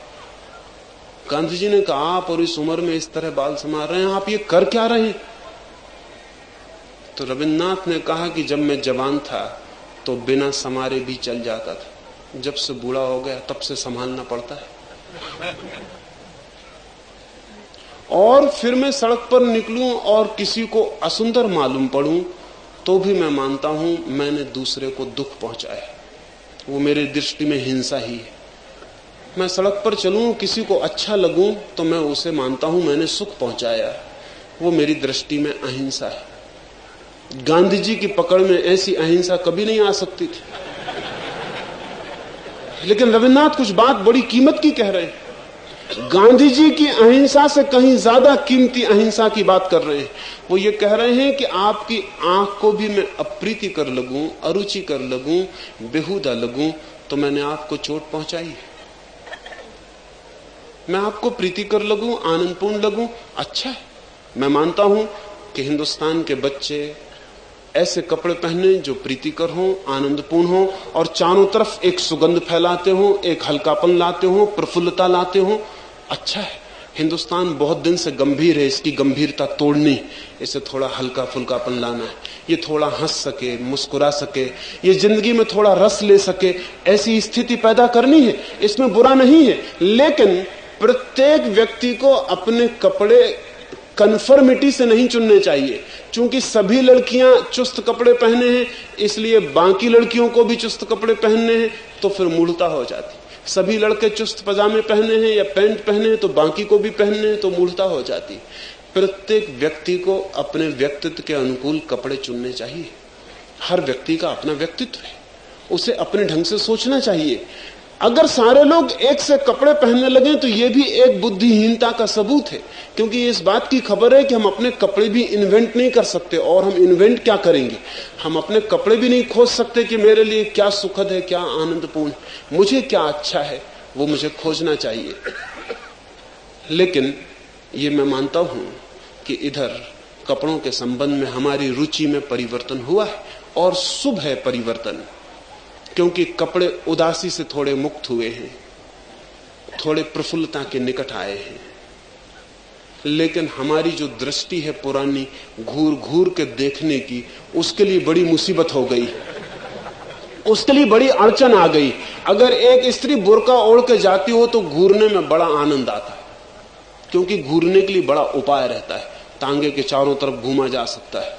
गांधी जी ने कहा आप और इस उम्र में इस तरह बाल संवार रहे हैं, आप ये कर क्या रहे हैं? तो रविन्द्रनाथ ने कहा कि जब मैं जवान था तो बिना संवारे भी चल जाता था, जब से बूढ़ा हो गया तब से संभालना पड़ता है। और फिर मैं सड़क पर निकलूं और किसी को असुंदर मालूम पड़ूं तो भी मैं मानता हूं मैंने दूसरे को दुख पहुंचाया, वो मेरे दृष्टि में हिंसा ही है। मैं सड़क पर चलूं, किसी को अच्छा लगूं तो मैं उसे मानता हूं मैंने सुख पहुंचाया, वो मेरी दृष्टि में अहिंसा है। गांधी जी की पकड़ में ऐसी अहिंसा कभी नहीं आ सकती थी, लेकिन रविन्द्रनाथ कुछ बात बड़ी कीमत की कह रहे हैं। गांधी जी की अहिंसा से कहीं ज्यादा कीमती अहिंसा की बात कर रहे हैं। वो ये कह रहे हैं कि आपकी आंख को भी मैं अप्रीति कर लगूं, अरुचि कर लगूं, बेहुदा लगूं, तो मैंने आपको चोट पहुंचाई। मैं आपको प्रीति कर लगूं, आनंदपूर्ण लगूं, अच्छा है। मैं मानता हूं कि हिंदुस्तान के बच्चे ऐसे कपड़े पहने जो प्रीतिकर हों, आनंदपूर्ण हों, और चारों तरफ एक सुगंध फैलाते हों, एक हल्कापन लाते हों, प्रफुल्लता लाते हों, अच्छा है। हिंदुस्तान बहुत दिन से गंभीर है, इसकी गंभीरता तोड़नी, इसे थोड़ा हल्का फुल्कापन लाना है, ये थोड़ा हंस सके, मुस्कुरा सके, ये जिंदगी में थोड़ा रस ले सके, ऐसी स्थिति पैदा करनी है, इसमें बुरा नहीं है। लेकिन प्रत्येक व्यक्ति को अपने कपड़े कन्फर्मिटी से नहीं चुनने चाहिए। चूंकि सभी लड़कियां चुस्त कपड़े पहने हैं, इसलिए बाकी लड़कियों को भी चुस्त कपड़े पहनने हैं, तो फिर मूढ़ता हो जाती। सभी लड़के चुस्त पजामे पहने हैं या पैंट पहने हैं, तो बाकी को भी पहनने हैं, तो मूढ़ता हो जाती। प्रत्येक व्यक्ति को अपने व्यक्तित्व के अनुकूल कपड़े चुनने चाहिए। हर व्यक्ति का अपना व्यक्तित्व है, उसे अपने ढंग से सोचना चाहिए। अगर सारे लोग एक से कपड़े पहनने लगे तो यह भी एक बुद्धिहीनता का सबूत है, क्योंकि इस बात की खबर है कि हम अपने कपड़े भी इन्वेंट नहीं कर सकते। और हम इन्वेंट क्या करेंगे? हम अपने कपड़े भी नहीं खोज सकते कि मेरे लिए क्या सुखद है, क्या आनंदपूर्ण, मुझे क्या अच्छा है, वो मुझे खोजना चाहिए। लेकिन ये मैं मानता हूं कि इधर कपड़ों के संबंध में हमारी रुचि में परिवर्तन हुआ है, और शुभ है परिवर्तन, क्योंकि कपड़े उदासी से थोड़े मुक्त हुए हैं, थोड़े प्रफुल्लता के निकट आए हैं। लेकिन हमारी जो दृष्टि है पुरानी घूर घूर के देखने की, उसके लिए बड़ी मुसीबत हो गई, उसके लिए बड़ी अड़चन आ गई। अगर एक स्त्री बुर्का ओढ़ के जाती हो तो घूरने में बड़ा आनंद आता है, क्योंकि घूरने के लिए बड़ा उपाय रहता है। टांगे के चारों तरफ घूमा जा सकता है,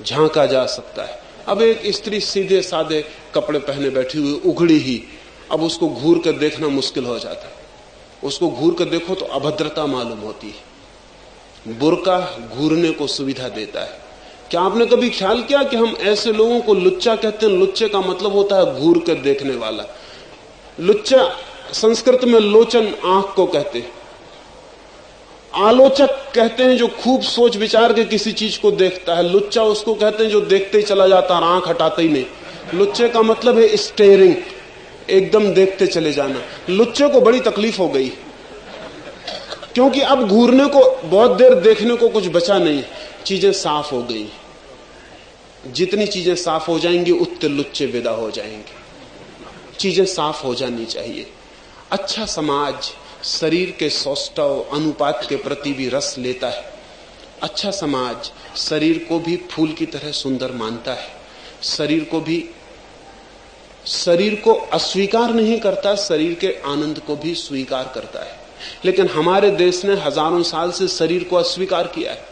झांका जा सकता है। अब एक स्त्री सीधे साधे कपड़े पहने बैठी हुई उघड़ी ही, अब उसको घूर कर देखना मुश्किल हो जाता है। उसको घूर कर देखो तो अभद्रता मालूम होती है। बुर्का घूरने को सुविधा देता है। क्या आपने कभी ख्याल किया कि हम ऐसे लोगों को लुच्चा कहते हैं? लुच्चे का मतलब होता है घूर कर देखने वाला। लुच्चा संस्कृत में लोचन आंख को कहते हैं। आलोचक कहते हैं जो खूब सोच विचार के किसी चीज को देखता है। लुच्चा उसको कहते हैं जो देखते ही चला जाता है, आंख हटाता ही नहीं। लुच्चे का मतलब है स्टेयरिंग, एकदम देखते चले जाना। लुच्चे को बड़ी तकलीफ हो गई, क्योंकि अब घूरने को, बहुत देर देखने को कुछ बचा नहीं, चीजें साफ हो गई। जितनी चीजें साफ हो जाएंगी उतने लुच्चे विदा हो जाएंगे। चीजें साफ हो जानी चाहिए। अच्छा समाज शरीर के सौष्ठव अनुपात के प्रति भी रस लेता है। अच्छा समाज शरीर को भी फूल की तरह सुंदर मानता है। शरीर को अस्वीकार नहीं करता, शरीर के आनंद को भी स्वीकार करता है। लेकिन हमारे देश ने हजारों साल से शरीर को अस्वीकार किया है।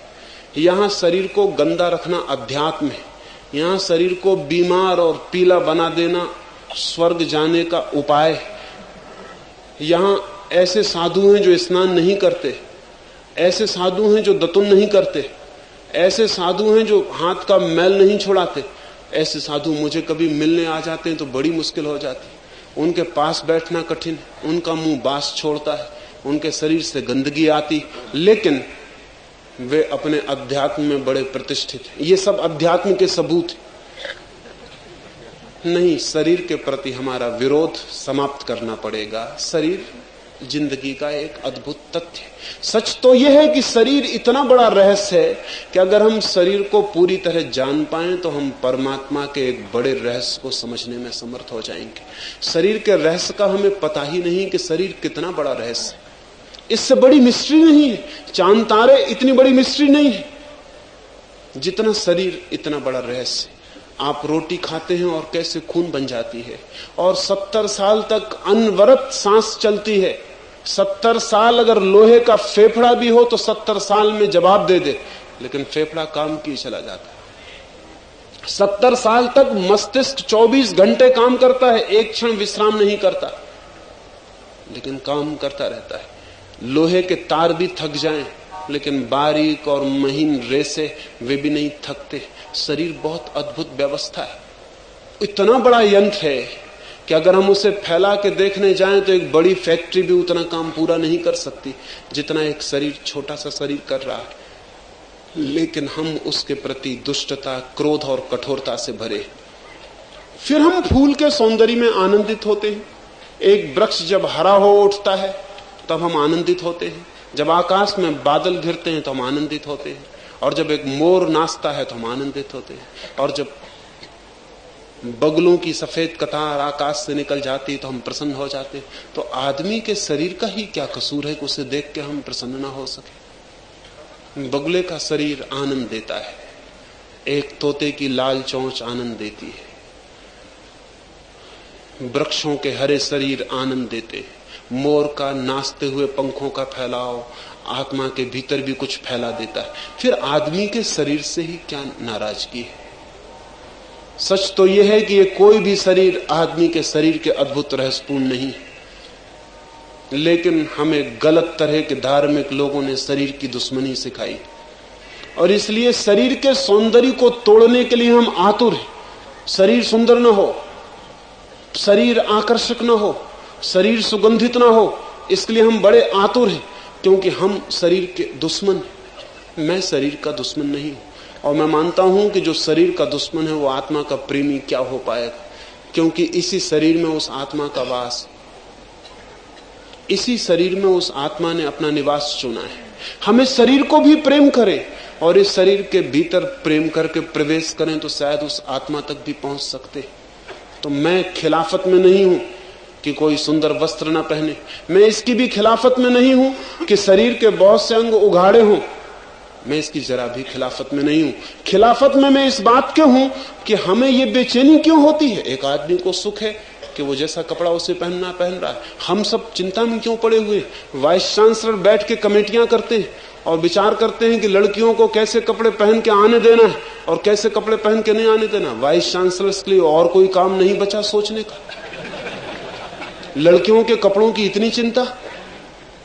यहां शरीर को गंदा रखना अध्यात्म है। यहां शरीर को बीमार और पीला बना देना स्वर्ग जाने का उपाय है। यहां ऐसे साधु हैं जो स्नान नहीं करते, ऐसे साधु हैं जो दतुन नहीं करते, ऐसे साधु हैं जो हाथ का मैल नहीं छुड़ाते। ऐसे साधु मुझे कभी मिलने आ जाते हैं तो बड़ी मुश्किल हो जाती। उनके पास बैठना कठिन, उनका मुंह बास छोड़ता है, उनके शरीर से गंदगी आती, लेकिन वे अपने अध्यात्म में बड़े प्रतिष्ठित हैं। ये सब अध्यात्म के सबूत नहीं। शरीर के प्रति हमारा विरोध समाप्त करना पड़ेगा। शरीर जिंदगी का एक अद्भुत तथ्य है। सच तो यह है कि शरीर इतना बड़ा रहस्य है कि अगर हम शरीर को पूरी तरह जान पाएं तो हम परमात्मा के एक बड़े रहस्य को समझने में समर्थ हो जाएंगे। शरीर के रहस्य का हमें पता ही नहीं कि शरीर कितना बड़ा रहस्य है। इससे बड़ी मिस्ट्री नहीं है। चांद तारे इतनी बड़ी मिस्ट्री नहीं है जितना शरीर इतना बड़ा रहस्य। आप रोटी खाते हैं और कैसे खून बन जाती है, और 70 साल तक अनवरत सांस चलती है। 70 साल अगर लोहे का फेफड़ा भी हो तो 70 साल में जवाब दे दे, लेकिन फेफड़ा काम किए चला जाता है। 70 साल तक मस्तिष्क 24 घंटे काम करता है, एक क्षण विश्राम नहीं करता, लेकिन काम करता रहता है। लोहे के तार भी थक जाएं, लेकिन बारीक और महीन रेसे वे भी नहीं थकते। शरीर बहुत अद्भुत व्यवस्था है। इतना बड़ा यंत्र है कि अगर हम उसे फैला के देखने जाएं तो एक बड़ी फैक्ट्री भी उतना काम पूरा नहीं कर सकती जितना एक शरीर, छोटा सा शरीर कर रहा है। लेकिन हम उसके प्रति दुष्टता, क्रोध और कठोरता से भरे। फिर हम फूल के सौंदर्य में आनंदित होते हैं। एक वृक्ष जब हरा हो उठता है तब हम आनंदित होते हैं। जब आकाश में बादल घिरते हैं तो हम आनंदित होते हैं, और जब एक मोर नाचता है तो हम आनंदित होते हैं, और जब बगलों की सफेद कतार आकाश से निकल जाती है तो हम प्रसन्न हो जाते हैं। तो आदमी के शरीर का ही क्या कसूर है कि उसे देख के हम प्रसन्न ना हो सके? बगुले का शरीर आनंद देता है, एक तोते की लाल चोंच आनंद देती है, वृक्षों के हरे शरीर आनंद देते हैं, मोर का नाचते हुए पंखों का फैलाव आत्मा के भीतर भी कुछ फैला देता है। फिर आदमी के शरीर से ही क्या नाराजगी है? सच तो यह है कि ये कोई भी शरीर आदमी के शरीर के अद्भुत रहस्यपूर्ण नहीं, लेकिन हमें गलत तरह के धार्मिक लोगों ने शरीर की दुश्मनी सिखाई, और इसलिए शरीर के सौंदर्य को तोड़ने के लिए हम आतुर हैं। शरीर सुंदर न हो, शरीर आकर्षक न हो, शरीर सुगंधित ना हो, इसके लिए हम बड़े आतुर हैं, क्योंकि हम शरीर के दुश्मन हैं। मैं शरीर का दुश्मन नहीं हूं, और मैं मानता हूं कि जो शरीर का दुश्मन है वो आत्मा का प्रेमी क्या हो पाएगा, क्योंकि इसी शरीर में उस आत्मा का वास, इसी शरीर में उस आत्मा ने अपना निवास चुना है। हमें शरीर को भी प्रेम करें और इस शरीर के भीतर प्रेम करके प्रवेश करें तो शायद उस आत्मा तक भी पहुंच सकते। तो मैं खिलाफत में नहीं हूं कि कोई सुंदर वस्त्र ना पहने, मैं इसकी भी खिलाफत में नहीं हूं कि शरीर के बहुत से अंग उघाड़े हों, मैं इसकी जरा भी खिलाफत में नहीं हूं। खिलाफत में मैं इस बात के हूं कि हमें ये बेचैनी क्यों होती है। एक आदमी को सुख है कि वो जैसा कपड़ा उसे पहनना पहन रहा है, हम सब चिंता में क्यों पड़े हुए। वाइस चांसलर बैठ के कमेटियां करते हैं और विचार करते हैं कि लड़कियों को कैसे कपड़े पहन के आने देना है और कैसे कपड़े पहन के नहीं आने देना। वाइस चांसलर्स के लिए और कोई काम नहीं बचा सोचने का। लड़कियों के कपड़ों की इतनी चिंता,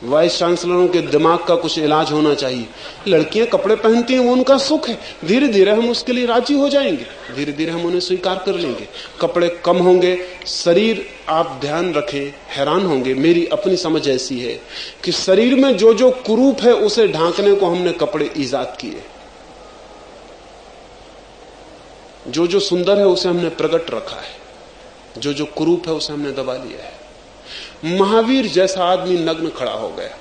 वाइस चांसलरों के दिमाग का कुछ इलाज होना चाहिए। लड़कियां कपड़े पहनती हैं, वो उनका सुख है, धीरे धीरे हम उसके लिए राजी हो जाएंगे, धीरे धीरे हम उन्हें स्वीकार कर लेंगे। कपड़े कम होंगे, शरीर आप ध्यान रखें, हैरान होंगे। मेरी अपनी समझ ऐसी है कि शरीर में जो जो कुरूप है उसे ढांकने को हमने कपड़े ईजाद किए, जो जो सुंदर है उसे हमने प्रकट रखा है, जो जो कुरूप है उसे हमने दबा लिया है। महावीर जैसा आदमी नग्न खड़ा हो गया।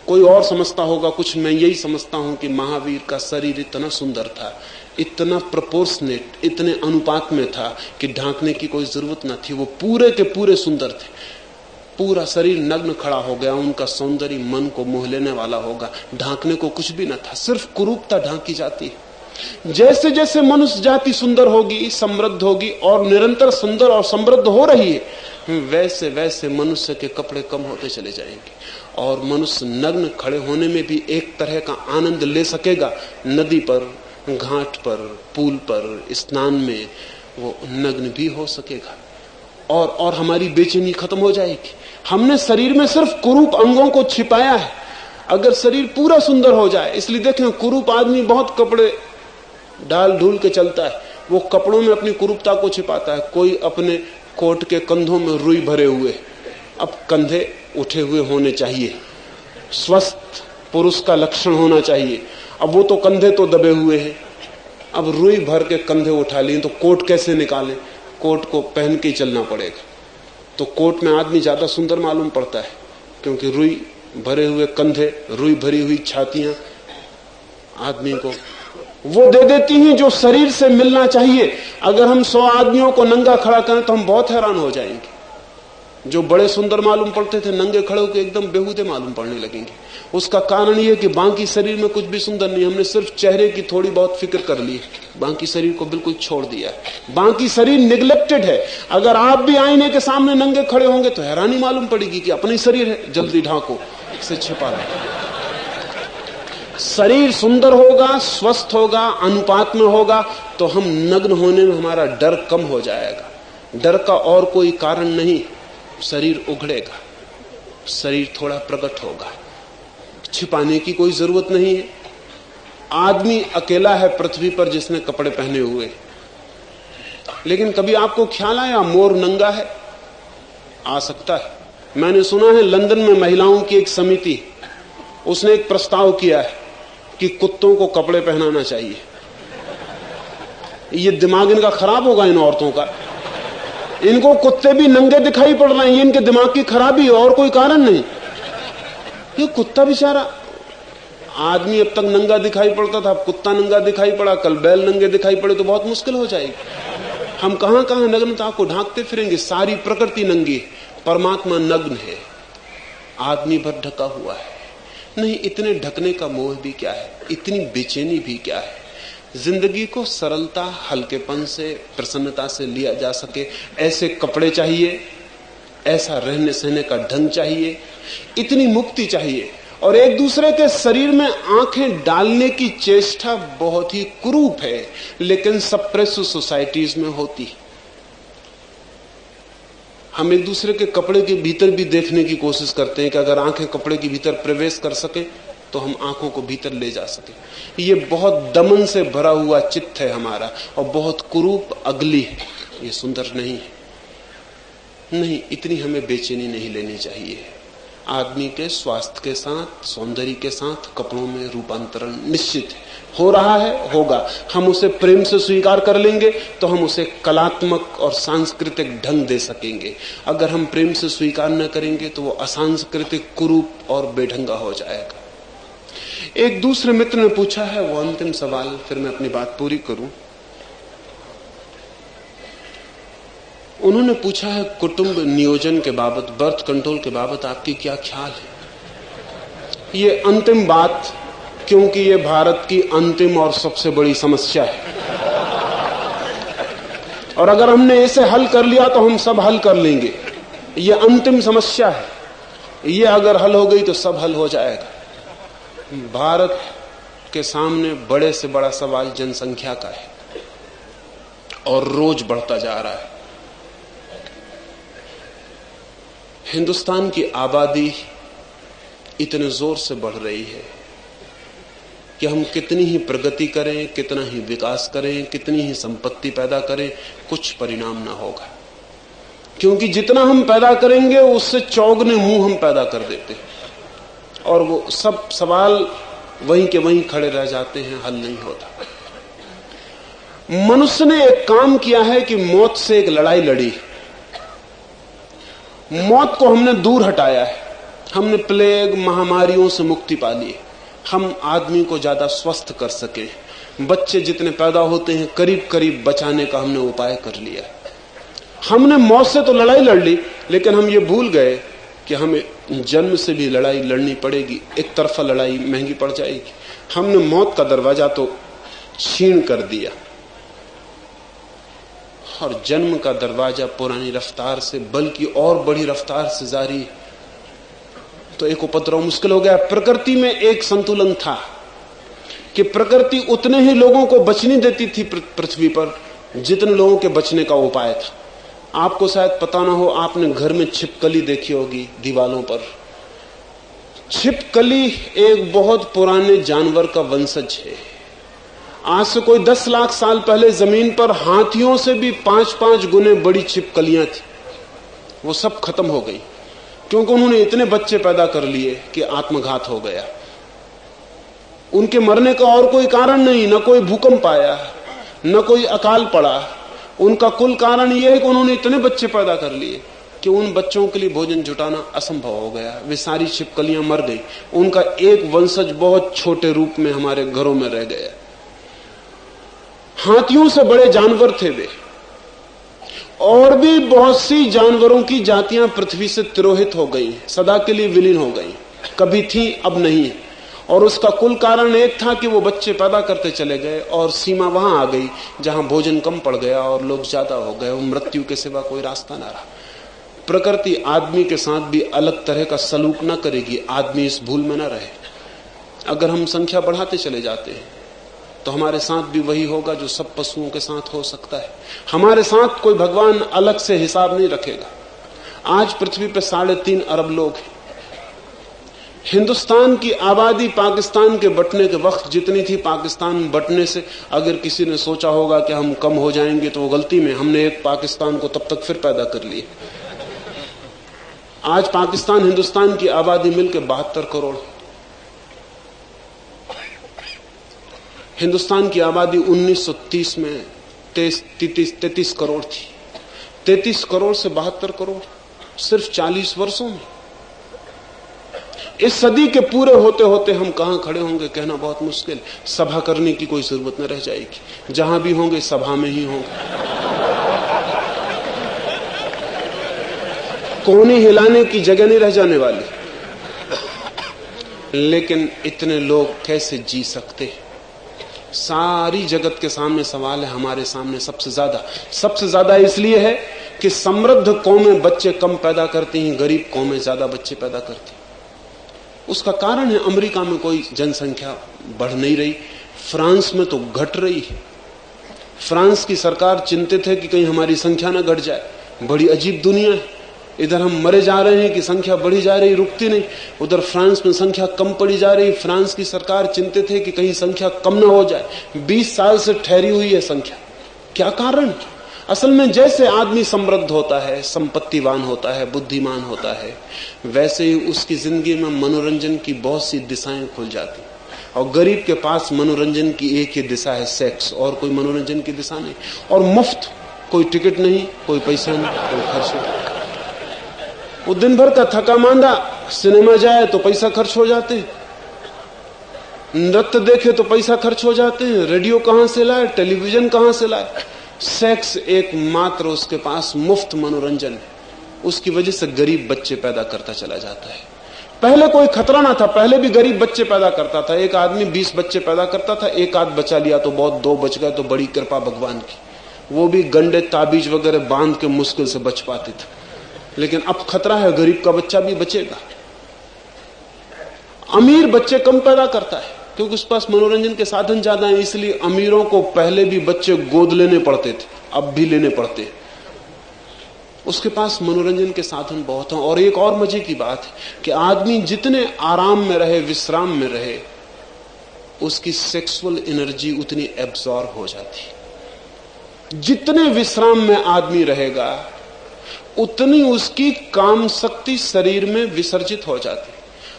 कोई और समझता होगा कुछ, मैं यही समझता हूं कि महावीर का शरीर इतना सुंदर था, इतना प्रोपोर्शनेट, इतने अनुपात में था कि ढांकने की कोई जरूरत न थी। वो पूरे के पूरे सुंदर थे, पूरा शरीर नग्न खड़ा हो गया। उनका सौंदर्य मन को मोह लेने वाला होगा, ढांकने को कुछ भी न था, सिर्फ कुरूपता ढांकी जाती है। जैसे जैसे मनुष्य जाति सुंदर होगी, समृद्ध होगी और निरंतर सुंदर और समृद्ध हो रही है, वैसे वैसे मनुष्य के कपड़े कम होते चले जाएंगे और मनुष्य नग्न खड़े होने में भी एक तरह का आनंद ले सकेगा। नदी पर, घाट पर, पुल पर, स्नान में वो नग्न भी हो सकेगा और हमारी बेचैनी खत्म हो जाएगी। हमने शरीर में सिर्फ कुरूप अंगों को छिपाया है। अगर शरीर पूरा सुंदर हो जाए, इसलिए देखें कुरूप आदमी बहुत कपड़े डाल ढूल के चलता है, वो कपड़ों में अपनी कुरूपता को छिपाता है। कोई अपने कोट के कंधों में रुई भरे हुए, अब कंधे उठे हुए होने चाहिए, स्वस्थ पुरुष का लक्षण होना चाहिए। अब वो तो कंधे तो दबे हुए हैं, अब रुई भर के कंधे उठा लिए तो कोट कैसे निकालें। कोट को पहन के चलना पड़ेगा। तो कोट में आदमी ज्यादा सुंदर मालूम पड़ता है, क्योंकि रुई भरे हुए कंधे, रुई भरी हुई छातियां आदमी को वो दे देती हैं जो शरीर से मिलना चाहिए। अगर हम 100 आदमियों को नंगा खड़ा करें तो हम बहुत हैरान हो जाएंगे। जो बड़े सुंदर मालूम पड़ते थे नंगे खड़े होकर एकदम बेहूदे मालूम पड़ने लगेंगे। उसका कारण यह कि बाकी शरीर में कुछ भी सुंदर नहीं, हमने सिर्फ चेहरे की थोड़ी बहुत फिक्र कर ली, बाकी शरीर को बिल्कुल छोड़ दिया। बाकी शरीर निग्लेक्टेड है। अगर आप भी आईने के सामने नंगे खड़े होंगे तो हैरानी मालूम पड़ेगी कि अपना ही शरीर है, जल्दी ढांको, इसे छिपा लो। शरीर सुंदर होगा, स्वस्थ होगा, अनुपात में होगा तो हम नग्न होने में हमारा डर कम हो जाएगा। डर का और कोई कारण नहीं, शरीर उघड़ेगा, शरीर थोड़ा प्रकट होगा, छिपाने की कोई जरूरत नहीं है। आदमी अकेला है पृथ्वी पर जिसने कपड़े पहने हुए, लेकिन कभी आपको ख्याल आया मोर नंगा है? आ सकता है। मैंने सुना है लंदन में महिलाओं की एक समिति, उसने एक प्रस्ताव किया है कि कुत्तों को कपड़े पहनाना चाहिए। ये दिमाग इनका खराब होगा, इन औरतों का। इनको कुत्ते भी नंगे दिखाई पड़ रहे हैं, ये इनके दिमाग की खराबी है और कोई कारण नहीं। ये कुत्ता बेचारा, आदमी अब तक नंगा दिखाई पड़ता था, अब कुत्ता नंगा दिखाई पड़ा, कल बैल नंगे दिखाई पड़े तो बहुत मुश्किल हो जाएगी। हम कहां कहां नग्नता को ढांकते फिरेंगे। सारी प्रकृति नंगी, परमात्मा नग्न है, आदमी भर ढका हुआ है। नहीं, इतने ढकने का मोह भी क्या है, इतनी बेचैनी भी क्या है। जिंदगी को सरलता, हल्केपन से, प्रसन्नता से लिया जा सके, ऐसे कपड़े चाहिए, ऐसा रहने सहने का ढंग चाहिए, इतनी मुक्ति चाहिए। और एक दूसरे के शरीर में आंखें डालने की चेष्टा बहुत ही कुरूप है, लेकिन सप्रेस सोसाइटीज में होती है। हम एक दूसरे के कपड़े के भीतर भी देखने की कोशिश करते हैं कि अगर आंखें कपड़े के भीतर प्रवेश कर सके तो हम आंखों को भीतर ले जा सके। ये बहुत दमन से भरा हुआ चित्त है हमारा और बहुत कुरूप, अगली है, ये सुंदर नहीं है। नहीं, इतनी हमें बेचैनी नहीं लेनी चाहिए। आदमी के स्वास्थ्य के साथ, सौंदर्य के साथ कपड़ों में रूपांतरण निश्चित है, हो रहा है, होगा। हम उसे प्रेम से स्वीकार कर लेंगे तो हम उसे कलात्मक और सांस्कृतिक ढंग दे सकेंगे। अगर हम प्रेम से स्वीकार न करेंगे तो वो असांस्कृतिक, कुरूप और बेढंगा हो जाएगा। एक दूसरे मित्र ने पूछा है, वो अंतिम सवाल, फिर मैं अपनी बात पूरी करूं। उन्होंने पूछा है कुटुंब नियोजन के बाबत, बर्थ कंट्रोल के बाबत आपकी क्या ख्याल है। ये अंतिम बात, क्योंकि ये भारत की अंतिम और सबसे बड़ी समस्या है, और अगर हमने इसे हल कर लिया तो हम सब हल कर लेंगे। ये अंतिम समस्या है, ये अगर हल हो गई तो सब हल हो जाएगा। भारत के सामने बड़े से बड़ा सवाल जनसंख्या का है और रोज बढ़ता जा रहा है। हिंदुस्तान की आबादी इतने जोर से बढ़ रही है कि हम कितनी ही प्रगति करें, कितना ही विकास करें, कितनी ही संपत्ति पैदा करें, कुछ परिणाम ना होगा। क्योंकि जितना हम पैदा करेंगे उससे चौगुने मुंह हम पैदा कर देते हैं, और वो सब सवाल वहीं के वहीं खड़े रह जाते हैं, हल नहीं होता। मनुष्य ने एक काम किया है कि मौत से एक लड़ाई लड़ी। मौत को हमने दूर हटाया है, हमने प्लेग, महामारियों से मुक्ति पा ली। हम आदमी को ज्यादा स्वस्थ कर सके, बच्चे जितने पैदा होते हैं करीब करीब बचाने का हमने उपाय कर लिया। हमने मौत से तो लड़ाई लड़ ली, लेकिन हम ये भूल गए कि हमें जन्म से भी लड़ाई लड़नी पड़ेगी। एक तरफा लड़ाई महंगी पड़ जाएगी। हमने मौत का दरवाजा तो छीन कर दिया, और जन्म का दरवाजा पुरानी रफ्तार से, बल्कि और बड़ी रफ्तार से जारी है, तो एक उपद्रव मुश्किल हो गया। प्रकृति में एक संतुलन था कि प्रकृति उतने ही लोगों को बचने देती थी पृथ्वी पर जितने लोगों के बचने का उपाय था। आपको शायद पता ना हो, आपने घर में छिपकली देखी होगी दीवालों पर। छिपकली एक बहुत पुराने जानवर का वंशज है। आज से कोई 10 लाख साल पहले जमीन पर हाथियों से भी 5-5 गुने बड़ी छिपकलियां थी। वो सब खत्म हो गई, क्योंकि उन्होंने इतने बच्चे पैदा कर लिए कि आत्मघात हो गया। उनके मरने का और कोई कारण नहीं, न कोई भूकंप आया, न कोई अकाल पड़ा। उनका कुल कारण यह है कि उन्होंने इतने बच्चे पैदा कर लिए कि उन बच्चों के लिए भोजन जुटाना असंभव हो गया। वे सारी छिपकलियां मर गई। उनका एक वंशज बहुत छोटे रूप में हमारे घरों में रह गया। हाथियों से बड़े जानवर थे वे, और भी बहुत सी जानवरों की जातियां पृथ्वी से तिरोहित हो गई, सदा के लिए विलीन हो गई। कभी थी, अब नहीं है। और उसका कुल कारण एक था कि वो बच्चे पैदा करते चले गए, और सीमा वहां आ गई जहां भोजन कम पड़ गया और लोग ज्यादा हो गए, और मृत्यु के सिवा कोई रास्ता ना रहा। प्रकृति आदमी के साथ भी अलग तरह का सलूक ना करेगी, आदमी इस भूल में ना रहे। अगर हम संख्या बढ़ाते चले जाते हैं तो हमारे साथ भी वही होगा जो सब पशुओं के साथ हो सकता है। हमारे साथ कोई भगवान अलग से हिसाब नहीं रखेगा। आज पृथ्वी पर 3.5 अरब लोग हैं। हिंदुस्तान की आबादी पाकिस्तान के बंटने के वक्त जितनी थी, पाकिस्तान बंटने से अगर किसी ने सोचा होगा कि हम कम हो जाएंगे तो वो गलती में। हमने एक पाकिस्तान को तब तक फिर पैदा कर लिया। आज पाकिस्तान हिंदुस्तान की आबादी मिलकर 72 करोड़। हिंदुस्तान की आबादी 1930 में 33 करोड़ थी। 33 करोड़ से 72 करोड़ सिर्फ 40 वर्षों में। इस सदी के पूरे होते होते हम कहां खड़े होंगे कहना बहुत मुश्किल। सभा करने की कोई जरूरत न रह जाएगी। जहां भी होंगे सभा में ही होंगे। कोने हिलाने की जगह नहीं रह जाने वाली। लेकिन इतने लोग कैसे जी सकते हैं? सारी जगत के सामने सवाल है, हमारे सामने सबसे ज्यादा इसलिए है कि समृद्ध कौमें बच्चे कम पैदा करती हैं, गरीब कौमें ज्यादा बच्चे पैदा करती हैं। उसका कारण है अमेरिका में कोई जनसंख्या बढ़ नहीं रही, फ्रांस में तो घट रही है। फ्रांस की सरकार चिंतित है कि कहीं हमारी संख्या ना घट जाए। बड़ी अजीब दुनिया है। इधर हम मरे जा रहे हैं कि संख्या बढ़ी जा रही, रुकती नहीं। उधर फ्रांस में संख्या कम पड़ी जा रही। फ्रांस की सरकार चिंतित है कि कहीं संख्या कम ना हो जाए। 20 साल से ठहरी हुई है संख्या। क्या कारण? असल में जैसे आदमी समृद्ध होता है, संपत्तिवान होता है, बुद्धिमान होता है, वैसे ही उसकी जिंदगी में मनोरंजन की बहुत सी दिशाएं खुल जाती। और गरीब के पास मनोरंजन की एक ही दिशा है, सेक्स, और कोई मनोरंजन की दिशा नहीं। और मुफ्त, कोई टिकट नहीं, कोई पैसा नहीं, कोई खर्च नहीं। वो दिन भर का थका मांदा सिनेमा जाए तो पैसा खर्च हो जाते हैं, नृत्य देखे तो पैसा खर्च हो जाते हैं, रेडियो कहां से लाए, टेलीविजन कहां से लाए। सेक्स एकमात्र उसके पास मुफ्त मनोरंजन है। उसकी वजह से गरीब बच्चे पैदा करता चला जाता है। पहले कोई खतरा ना था, पहले भी गरीब बच्चे पैदा करता था। एक आदमी 20 बच्चे पैदा करता था, एक आध बचा लिया तो बहुत, 2 बच गए तो बड़ी कृपा भगवान की। वो भी गंडे ताबीज वगैरह बांध के मुश्किल से बच पाते थे। लेकिन अब खतरा है, गरीब का बच्चा भी बचेगा। अमीर बच्चे कम पैदा करता है क्योंकि उसके पास मनोरंजन के साधन ज्यादा हैं। इसलिए अमीरों को पहले भी बच्चे गोद लेने पड़ते थे, अब भी लेने पड़ते हैं। उसके पास मनोरंजन के साधन बहुत हैं। और एक और मजे की बात है कि आदमी जितने आराम में रहे, विश्राम में रहे, उसकी सेक्सुअल एनर्जी उतनी एब्जॉर्ब हो जाती। जितने विश्राम में आदमी रहेगा उतनी उसकी काम शक्ति शरीर में विसर्जित हो जाती।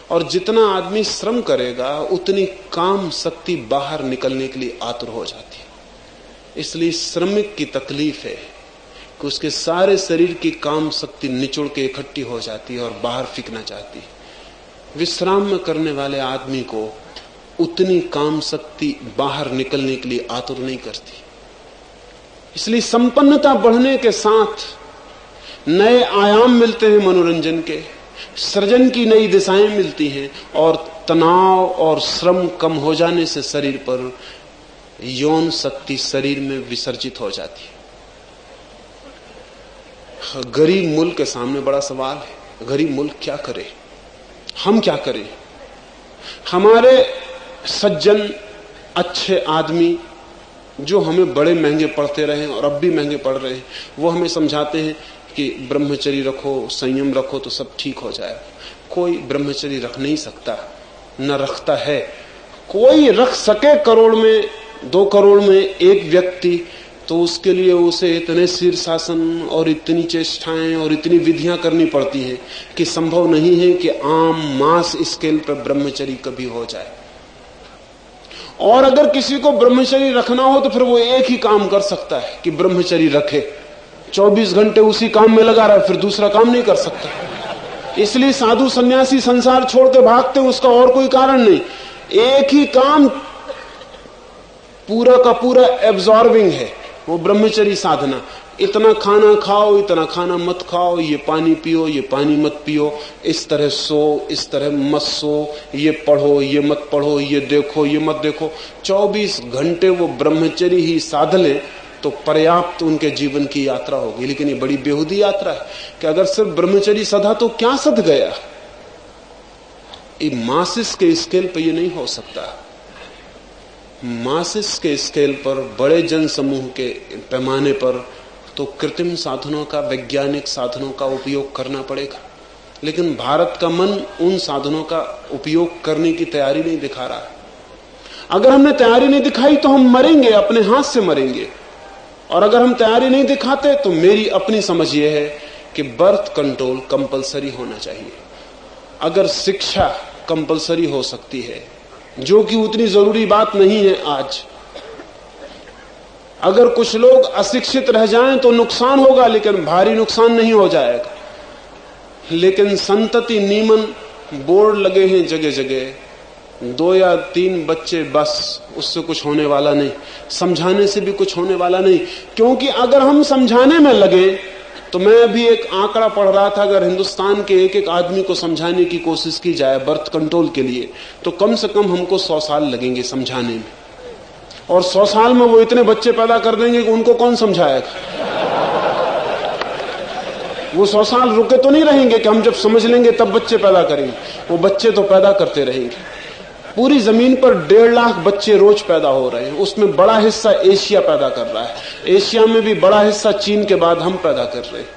और जितना आदमी श्रम करेगा उतनी काम शक्ति बाहर निकलने के लिए आतुर हो जाती है। इसलिए श्रमिक की तकलीफ है कि उसके सारे शरीर की काम शक्ति निचुड़ के इकट्ठी हो जाती है और बाहर फेंकना चाहती है। विश्राम में करने वाले आदमी को उतनी काम शक्ति बाहर निकलने के लिए आतुर नहीं करती। इसलिए संपन्नता बढ़ने के साथ नए आयाम मिलते हैं मनोरंजन के, सृजन की नई दिशाएं मिलती हैं, और तनाव और श्रम कम हो जाने से शरीर पर यौन शक्ति शरीर में विसर्जित हो जाती है। गरीब मुल्क के सामने बड़ा सवाल है, गरीब मुल्क क्या करे, हम क्या करें। हमारे सज्जन अच्छे आदमी जो हमें बड़े महंगे पढ़ते रहे और अब भी महंगे पढ़ रहे हैं, वो हमें समझाते हैं कि ब्रह्मचर्य रखो, संयम रखो तो सब ठीक हो जाए। कोई ब्रह्मचर्य रख नहीं सकता, न रखता है। कोई रख सके करोड़ में, 2 करोड़ में एक व्यक्ति, तो उसके लिए उसे इतने शीर्षासन और इतनी चेष्टाएं और इतनी विधियां करनी पड़ती हैं कि संभव नहीं है कि आम मास स्केल पर ब्रह्मचर्य कभी हो जाए। और अगर किसी को ब्रह्मचर्य रखना हो तो फिर वो एक ही काम कर सकता है कि ब्रह्मचर्य रखे। 24 घंटे उसी काम में लगा रहा, फिर दूसरा काम नहीं कर सकता। इसलिए साधु सन्यासी संसार छोड़ के भागते, उसका और कोई कारण नहीं। एक ही काम पूरा का पूरा एब्जॉर्बिंग है, वो ब्रह्मचर्य साधना। इतना खाना खाओ, इतना खाना मत खाओ, ये पानी पियो, ये पानी मत पियो, इस तरह सो, इस तरह मत सो, ये पढ़ो, ये मत पढ़ो, ये देखो, ये मत देखो। 24 घंटे वो ब्रह्मचर्य ही साध ले तो पर्याप्त उनके जीवन की यात्रा होगी। लेकिन ये बड़ी बेहूदी यात्रा है कि अगर सिर्फ ब्रह्मचर्य सधा तो क्या सध गया। ये मासिस के स्केल पर ये नहीं हो सकता। मासिस के स्केल पर, बड़े जन समूह के पैमाने पर तो कृत्रिम साधनों का, वैज्ञानिक साधनों का उपयोग करना पड़ेगा। लेकिन भारत का मन उन साधनों का उपयोग करने की तैयारी नहीं दिखा रहा है। अगर हमने तैयारी नहीं दिखाई तो हम मरेंगे, अपने हाथ से मरेंगे। और अगर हम तैयारी नहीं दिखाते तो मेरी अपनी समझ यह है कि बर्थ कंट्रोल कंपलसरी होना चाहिए। अगर शिक्षा कंपलसरी हो सकती है, जो कि उतनी जरूरी बात नहीं है आज। अगर कुछ लोग अशिक्षित रह जाएं तो नुकसान होगा, लेकिन भारी नुकसान नहीं हो जाएगा। लेकिन संतति नियमन बोर्ड लगे हैं जगह जगह, 2 या 3 बच्चे बस, उससे कुछ होने वाला नहीं। समझाने से भी कुछ होने वाला नहीं, क्योंकि अगर हम समझाने में लगे तो मैं अभी एक आंकड़ा पढ़ रहा था, अगर हिंदुस्तान के एक एक आदमी को समझाने की कोशिश की जाए बर्थ कंट्रोल के लिए तो कम से कम हमको 100 साल लगेंगे समझाने में। और 100 साल में वो इतने बच्चे पैदा कर देंगे कि उनको कौन समझाएगा। वो 100 साल रुके तो नहीं रहेंगे कि हम जब समझ लेंगे तब बच्चे पैदा करेंगे। वो बच्चे तो पैदा करते रहेंगे। पूरी जमीन पर 1.5 लाख बच्चे रोज पैदा हो रहे हैं, उसमें बड़ा हिस्सा एशिया पैदा कर रहा है। एशिया में भी बड़ा हिस्सा चीन के बाद हम पैदा कर रहे हैं।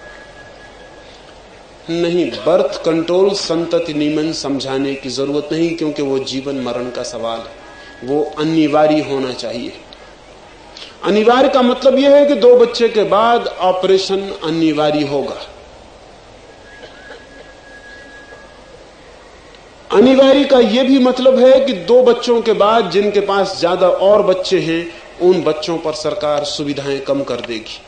नहीं, बर्थ कंट्रोल, संतति नियमन समझाने की जरूरत नहीं, क्योंकि वो जीवन मरण का सवाल है, वो अनिवार्य होना चाहिए। अनिवार्य का मतलब यह है कि 2 बच्चे के बाद ऑपरेशन अनिवार्य होगा। अनिवार्य का यह भी मतलब है कि 2 बच्चों के बाद जिनके पास ज्यादा और बच्चे हैं, उन बच्चों पर सरकार सुविधाएं कम कर देगी।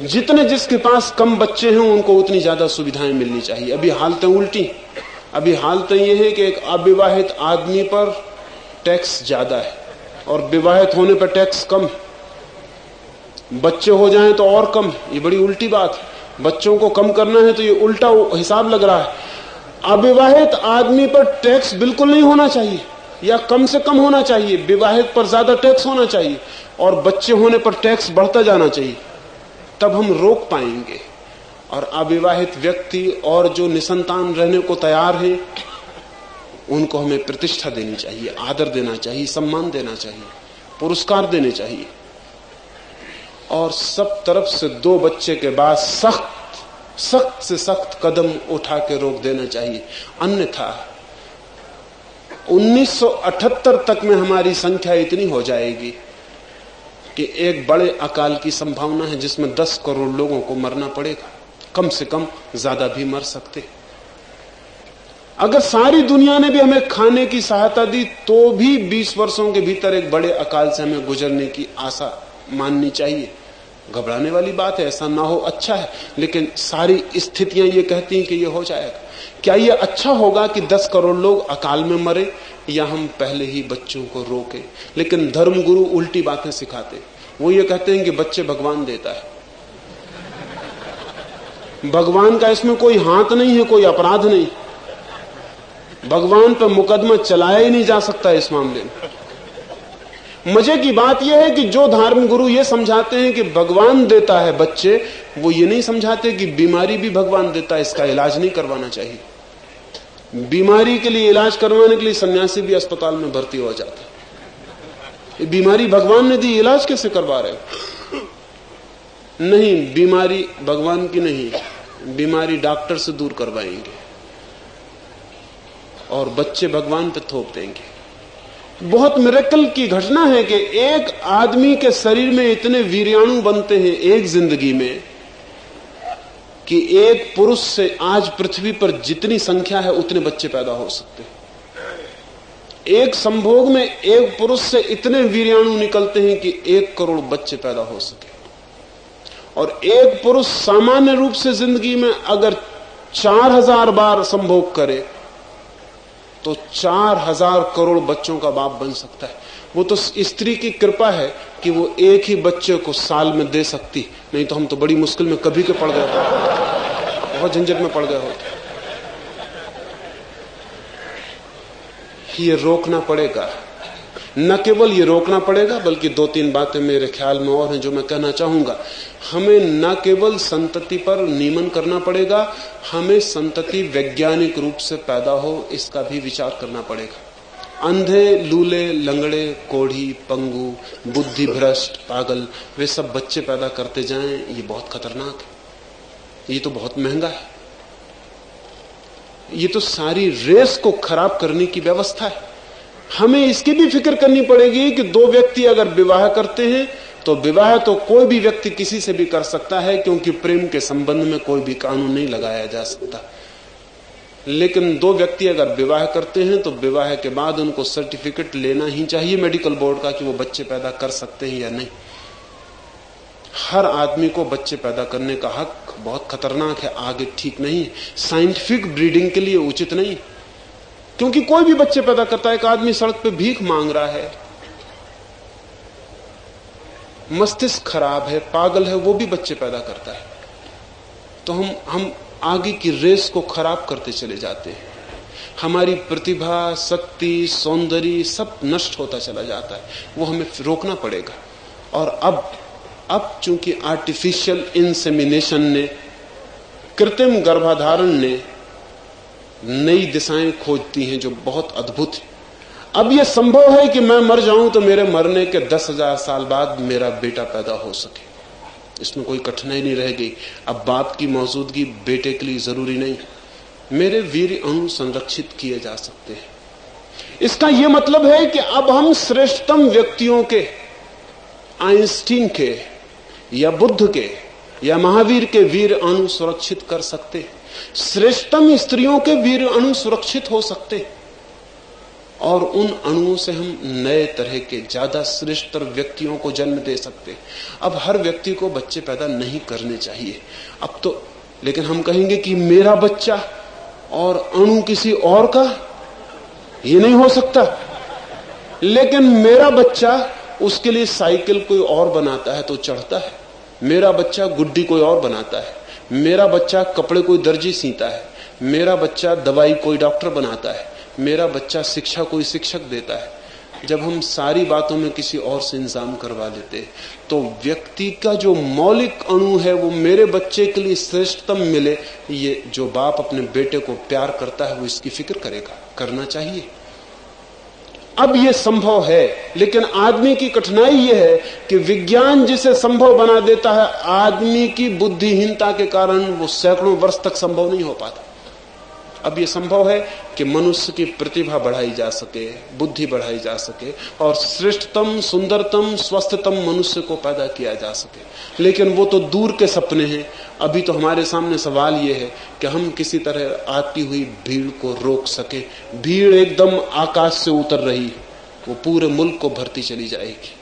जितने जिसके पास कम बच्चे हैं उनको उतनी ज्यादा सुविधाएं मिलनी चाहिए। अभी हालतें उल्टी। अभी हालतें यह है कि एक अविवाहित आदमी पर टैक्स ज्यादा है और विवाहित होने पर टैक्स कम। बच्चे हो जाएं तो और कम। ये बड़ी उल्टी बात है। बच्चों को कम करना है तो ये उल्टा हिसाब लग रहा है। अविवाहित आदमी पर टैक्स बिल्कुल नहीं होना चाहिए या कम से कम होना चाहिए। विवाहित पर ज्यादा टैक्स होना चाहिए और बच्चे होने पर टैक्स बढ़ता जाना चाहिए। तब हम रोक पाएंगे। और अविवाहित व्यक्ति और जो निसंतान रहने को तैयार हैं, उनको हमें प्रतिष्ठा देनी चाहिए, आदर देना चाहिए, सम्मान देना चाहिए, पुरस्कार देने चाहिए। और सब तरफ से 2 बच्चे के बाद सख्त से सख्त कदम उठा के रोक देना चाहिए। अन्यथा 1978 तक में हमारी संख्या इतनी हो जाएगी कि एक बड़े अकाल की संभावना है जिसमें 10 करोड़ लोगों को मरना पड़ेगा। कम से कम, ज्यादा भी मर सकते। अगर सारी दुनिया ने भी हमें खाने की सहायता दी तो भी 20 वर्षों के भीतर एक बड़े अकाल से हमें गुजरने की आशा माननी चाहिए। घबराने वाली बात है, ऐसा ना हो अच्छा है, लेकिन सारी स्थितियां ये कहती हैं कि ये हो जाएगा। क्या ये अच्छा होगा कि 10 करोड़ लोग अकाल में मरे, या हम पहले ही बच्चों को रोके? लेकिन धर्मगुरु उल्टी बातें सिखाते। वो ये कहते हैं कि बच्चे भगवान देता है। भगवान का इसमें कोई हाथ नहीं है, कोई अपराध नहीं। भगवान पर मुकदमा चलाया ही नहीं जा सकता इस मामले में। मजे की बात यह है कि जो धार्मिक गुरु ये समझाते हैं कि भगवान देता है बच्चे, वो ये नहीं समझाते कि बीमारी भी भगवान देता है, इसका इलाज नहीं करवाना चाहिए। बीमारी के लिए इलाज करवाने के लिए सन्यासी भी अस्पताल में भर्ती हो जाता है। बीमारी भगवान ने दी, इलाज कैसे करवा रहे हो? नहीं, बीमारी भगवान की नहीं, बीमारी डॉक्टर से दूर करवाएंगे और बच्चे भगवान पे थोप देंगे। बहुत मिरेकल की घटना है कि एक आदमी के शरीर में इतने वीर्याणु बनते हैं एक जिंदगी में कि एक पुरुष से आज पृथ्वी पर जितनी संख्या है उतने बच्चे पैदा हो सकते हैं। एक संभोग में एक पुरुष से इतने वीर्याणु निकलते हैं कि 1 करोड़ बच्चे पैदा हो सके। और एक पुरुष सामान्य रूप से जिंदगी में अगर 4000 बार संभोग करे तो 4000 करोड़ बच्चों का बाप बन सकता है। वो तो स्त्री की कृपा है कि वो एक ही बच्चे को साल में दे सकती, नहीं तो हम तो बड़ी मुश्किल में कभी के पड़ गए होते, बहुत झंझट में पड़ गए होते। ये रोकना पड़ेगा। न केवल ये रोकना पड़ेगा बल्कि 2-3 बातें मेरे ख्याल में और हैं जो मैं कहना चाहूंगा। हमें न केवल संतति पर नियमन करना पड़ेगा, हमें संतति वैज्ञानिक रूप से पैदा हो इसका भी विचार करना पड़ेगा। अंधे, लूले, लंगड़े, कोढ़ी, पंगु, बुद्धि भ्रष्ट, पागल, वे सब बच्चे पैदा करते जाएं, ये बहुत खतरनाक है। ये तो बहुत महंगा है। ये तो सारी रेस को खराब करने की व्यवस्था है। हमें इसकी भी फिक्र करनी पड़ेगी कि 2 व्यक्ति अगर विवाह करते हैं तो विवाह तो कोई भी व्यक्ति किसी से भी कर सकता है, क्योंकि प्रेम के संबंध में कोई भी कानून नहीं लगाया जा सकता। लेकिन 2 व्यक्ति अगर विवाह करते हैं तो विवाह के बाद उनको सर्टिफिकेट लेना ही चाहिए मेडिकल बोर्ड का कि वो बच्चे पैदा कर सकते हैं या नहीं। हर आदमी को बच्चे पैदा करने का हक बहुत खतरनाक है, आगे ठीक नहीं है, साइंटिफिक ब्रीडिंग के लिए उचित नहीं। क्योंकि कोई भी बच्चे पैदा करता है। एक आदमी सड़क पे भीख मांग रहा है, मस्तिष्क खराब है, पागल है, वो भी बच्चे पैदा करता है। तो हम आगे की रेस को खराब करते चले जाते हैं। हमारी प्रतिभा, शक्ति, सौंदर्य सब नष्ट होता चला जाता है। वो हमें रोकना पड़ेगा। और अब चूंकि आर्टिफिशियल इंसेमिनेशन ने, कृत्रिम गर्भाधारण ने नई दिशाएं खोजती हैं जो बहुत अद्भुत है। अब यह संभव है कि मैं मर जाऊं तो मेरे मरने के 10,000 साल बाद मेरा बेटा पैदा हो सके। इसमें कोई कठिनाई नहीं रह गई। अब बाप की मौजूदगी बेटे के लिए जरूरी नहीं। मेरे वीर्य अणु संरक्षित किए जा सकते हैं। इसका यह मतलब है कि अब हम श्रेष्ठतम व्यक्तियों के, आइंस्टीन के या बुद्ध के या महावीर के वीर अणु सुरक्षित कर सकते, श्रेष्ठतम स्त्रियों के वीर अणु सुरक्षित हो सकते, और उन अणुओं से हम नए तरह के ज्यादा श्रेष्ठतर व्यक्तियों को जन्म दे सकते। अब हर व्यक्ति को बच्चे पैदा नहीं करने चाहिए अब तो, लेकिन हम कहेंगे कि मेरा बच्चा और अणु किसी और का, ये नहीं हो सकता। लेकिन मेरा बच्चा, उसके लिए साइकिल कोई और बनाता है तो चढ़ता है, मेरा बच्चा गुड्डी कोई और बनाता है, मेरा बच्चा कपड़े कोई दर्जी सीता है, मेरा बच्चा दवाई कोई डॉक्टर बनाता है, मेरा बच्चा शिक्षा कोई शिक्षक देता है। जब हम सारी बातों में किसी और से इंतजाम करवा लेते तो व्यक्ति का जो मौलिक अणु है वो मेरे बच्चे के लिए श्रेष्ठतम मिले, ये जो बाप अपने बेटे को प्यार करता है वो इसकी फिक्र करेगा, करना चाहिए। अब ये संभव है, लेकिन आदमी की कठिनाई यह है कि विज्ञान जिसे संभव बना देता है, आदमी की बुद्धिहीनता के कारण वो सैकड़ों वर्ष तक संभव नहीं हो पाता। अब ये संभव है कि मनुष्य की प्रतिभा बढ़ाई जा सके, बुद्धि बढ़ाई जा सके और श्रेष्ठतम, सुंदरतम, स्वस्थतम मनुष्य को पैदा किया जा सके। लेकिन वो तो दूर के सपने हैं। अभी तो हमारे सामने सवाल ये है कि हम किसी तरह आती हुई भीड़ को रोक सके। भीड़ एकदम आकाश से उतर रही है, वो पूरे मुल्क को भरती चली जाएगी।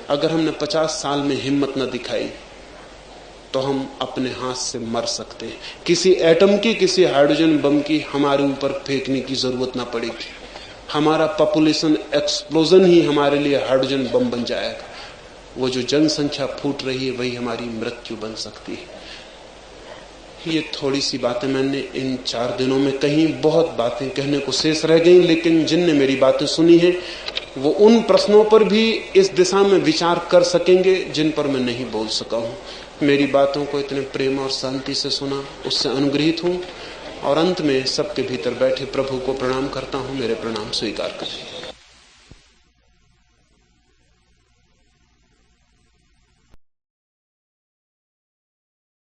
अगर हमने 50 साल में हिम्मत न दिखाई तो हम अपने हाथ से मर सकते हैं। किसी एटम की, किसी हाइड्रोजन बम की हमारे ऊपर फेंकने की जरूरत ना पड़ेगी। हमारा पॉपुलेशन एक्सप्लोजन ही हमारे लिए हाइड्रोजन बम बन जाएगा। वो जो जनसंख्या फूट रही है वही हमारी मृत्यु बन सकती है। ये थोड़ी सी बातें मैंने इन 4 दिनों में कही। बहुत बातें कहने को शेष रह गई, लेकिन जिनने मेरी बातें सुनी हैं वो उन प्रश्नों पर भी इस दिशा में विचार कर सकेंगे जिन पर मैं नहीं बोल सका हूं। मेरी बातों को इतने प्रेम और शांति से सुना, उससे अनुग्रहित हूं। और अंत में सबके भीतर बैठे प्रभु को प्रणाम करता हूं। मेरे प्रणाम स्वीकार करें।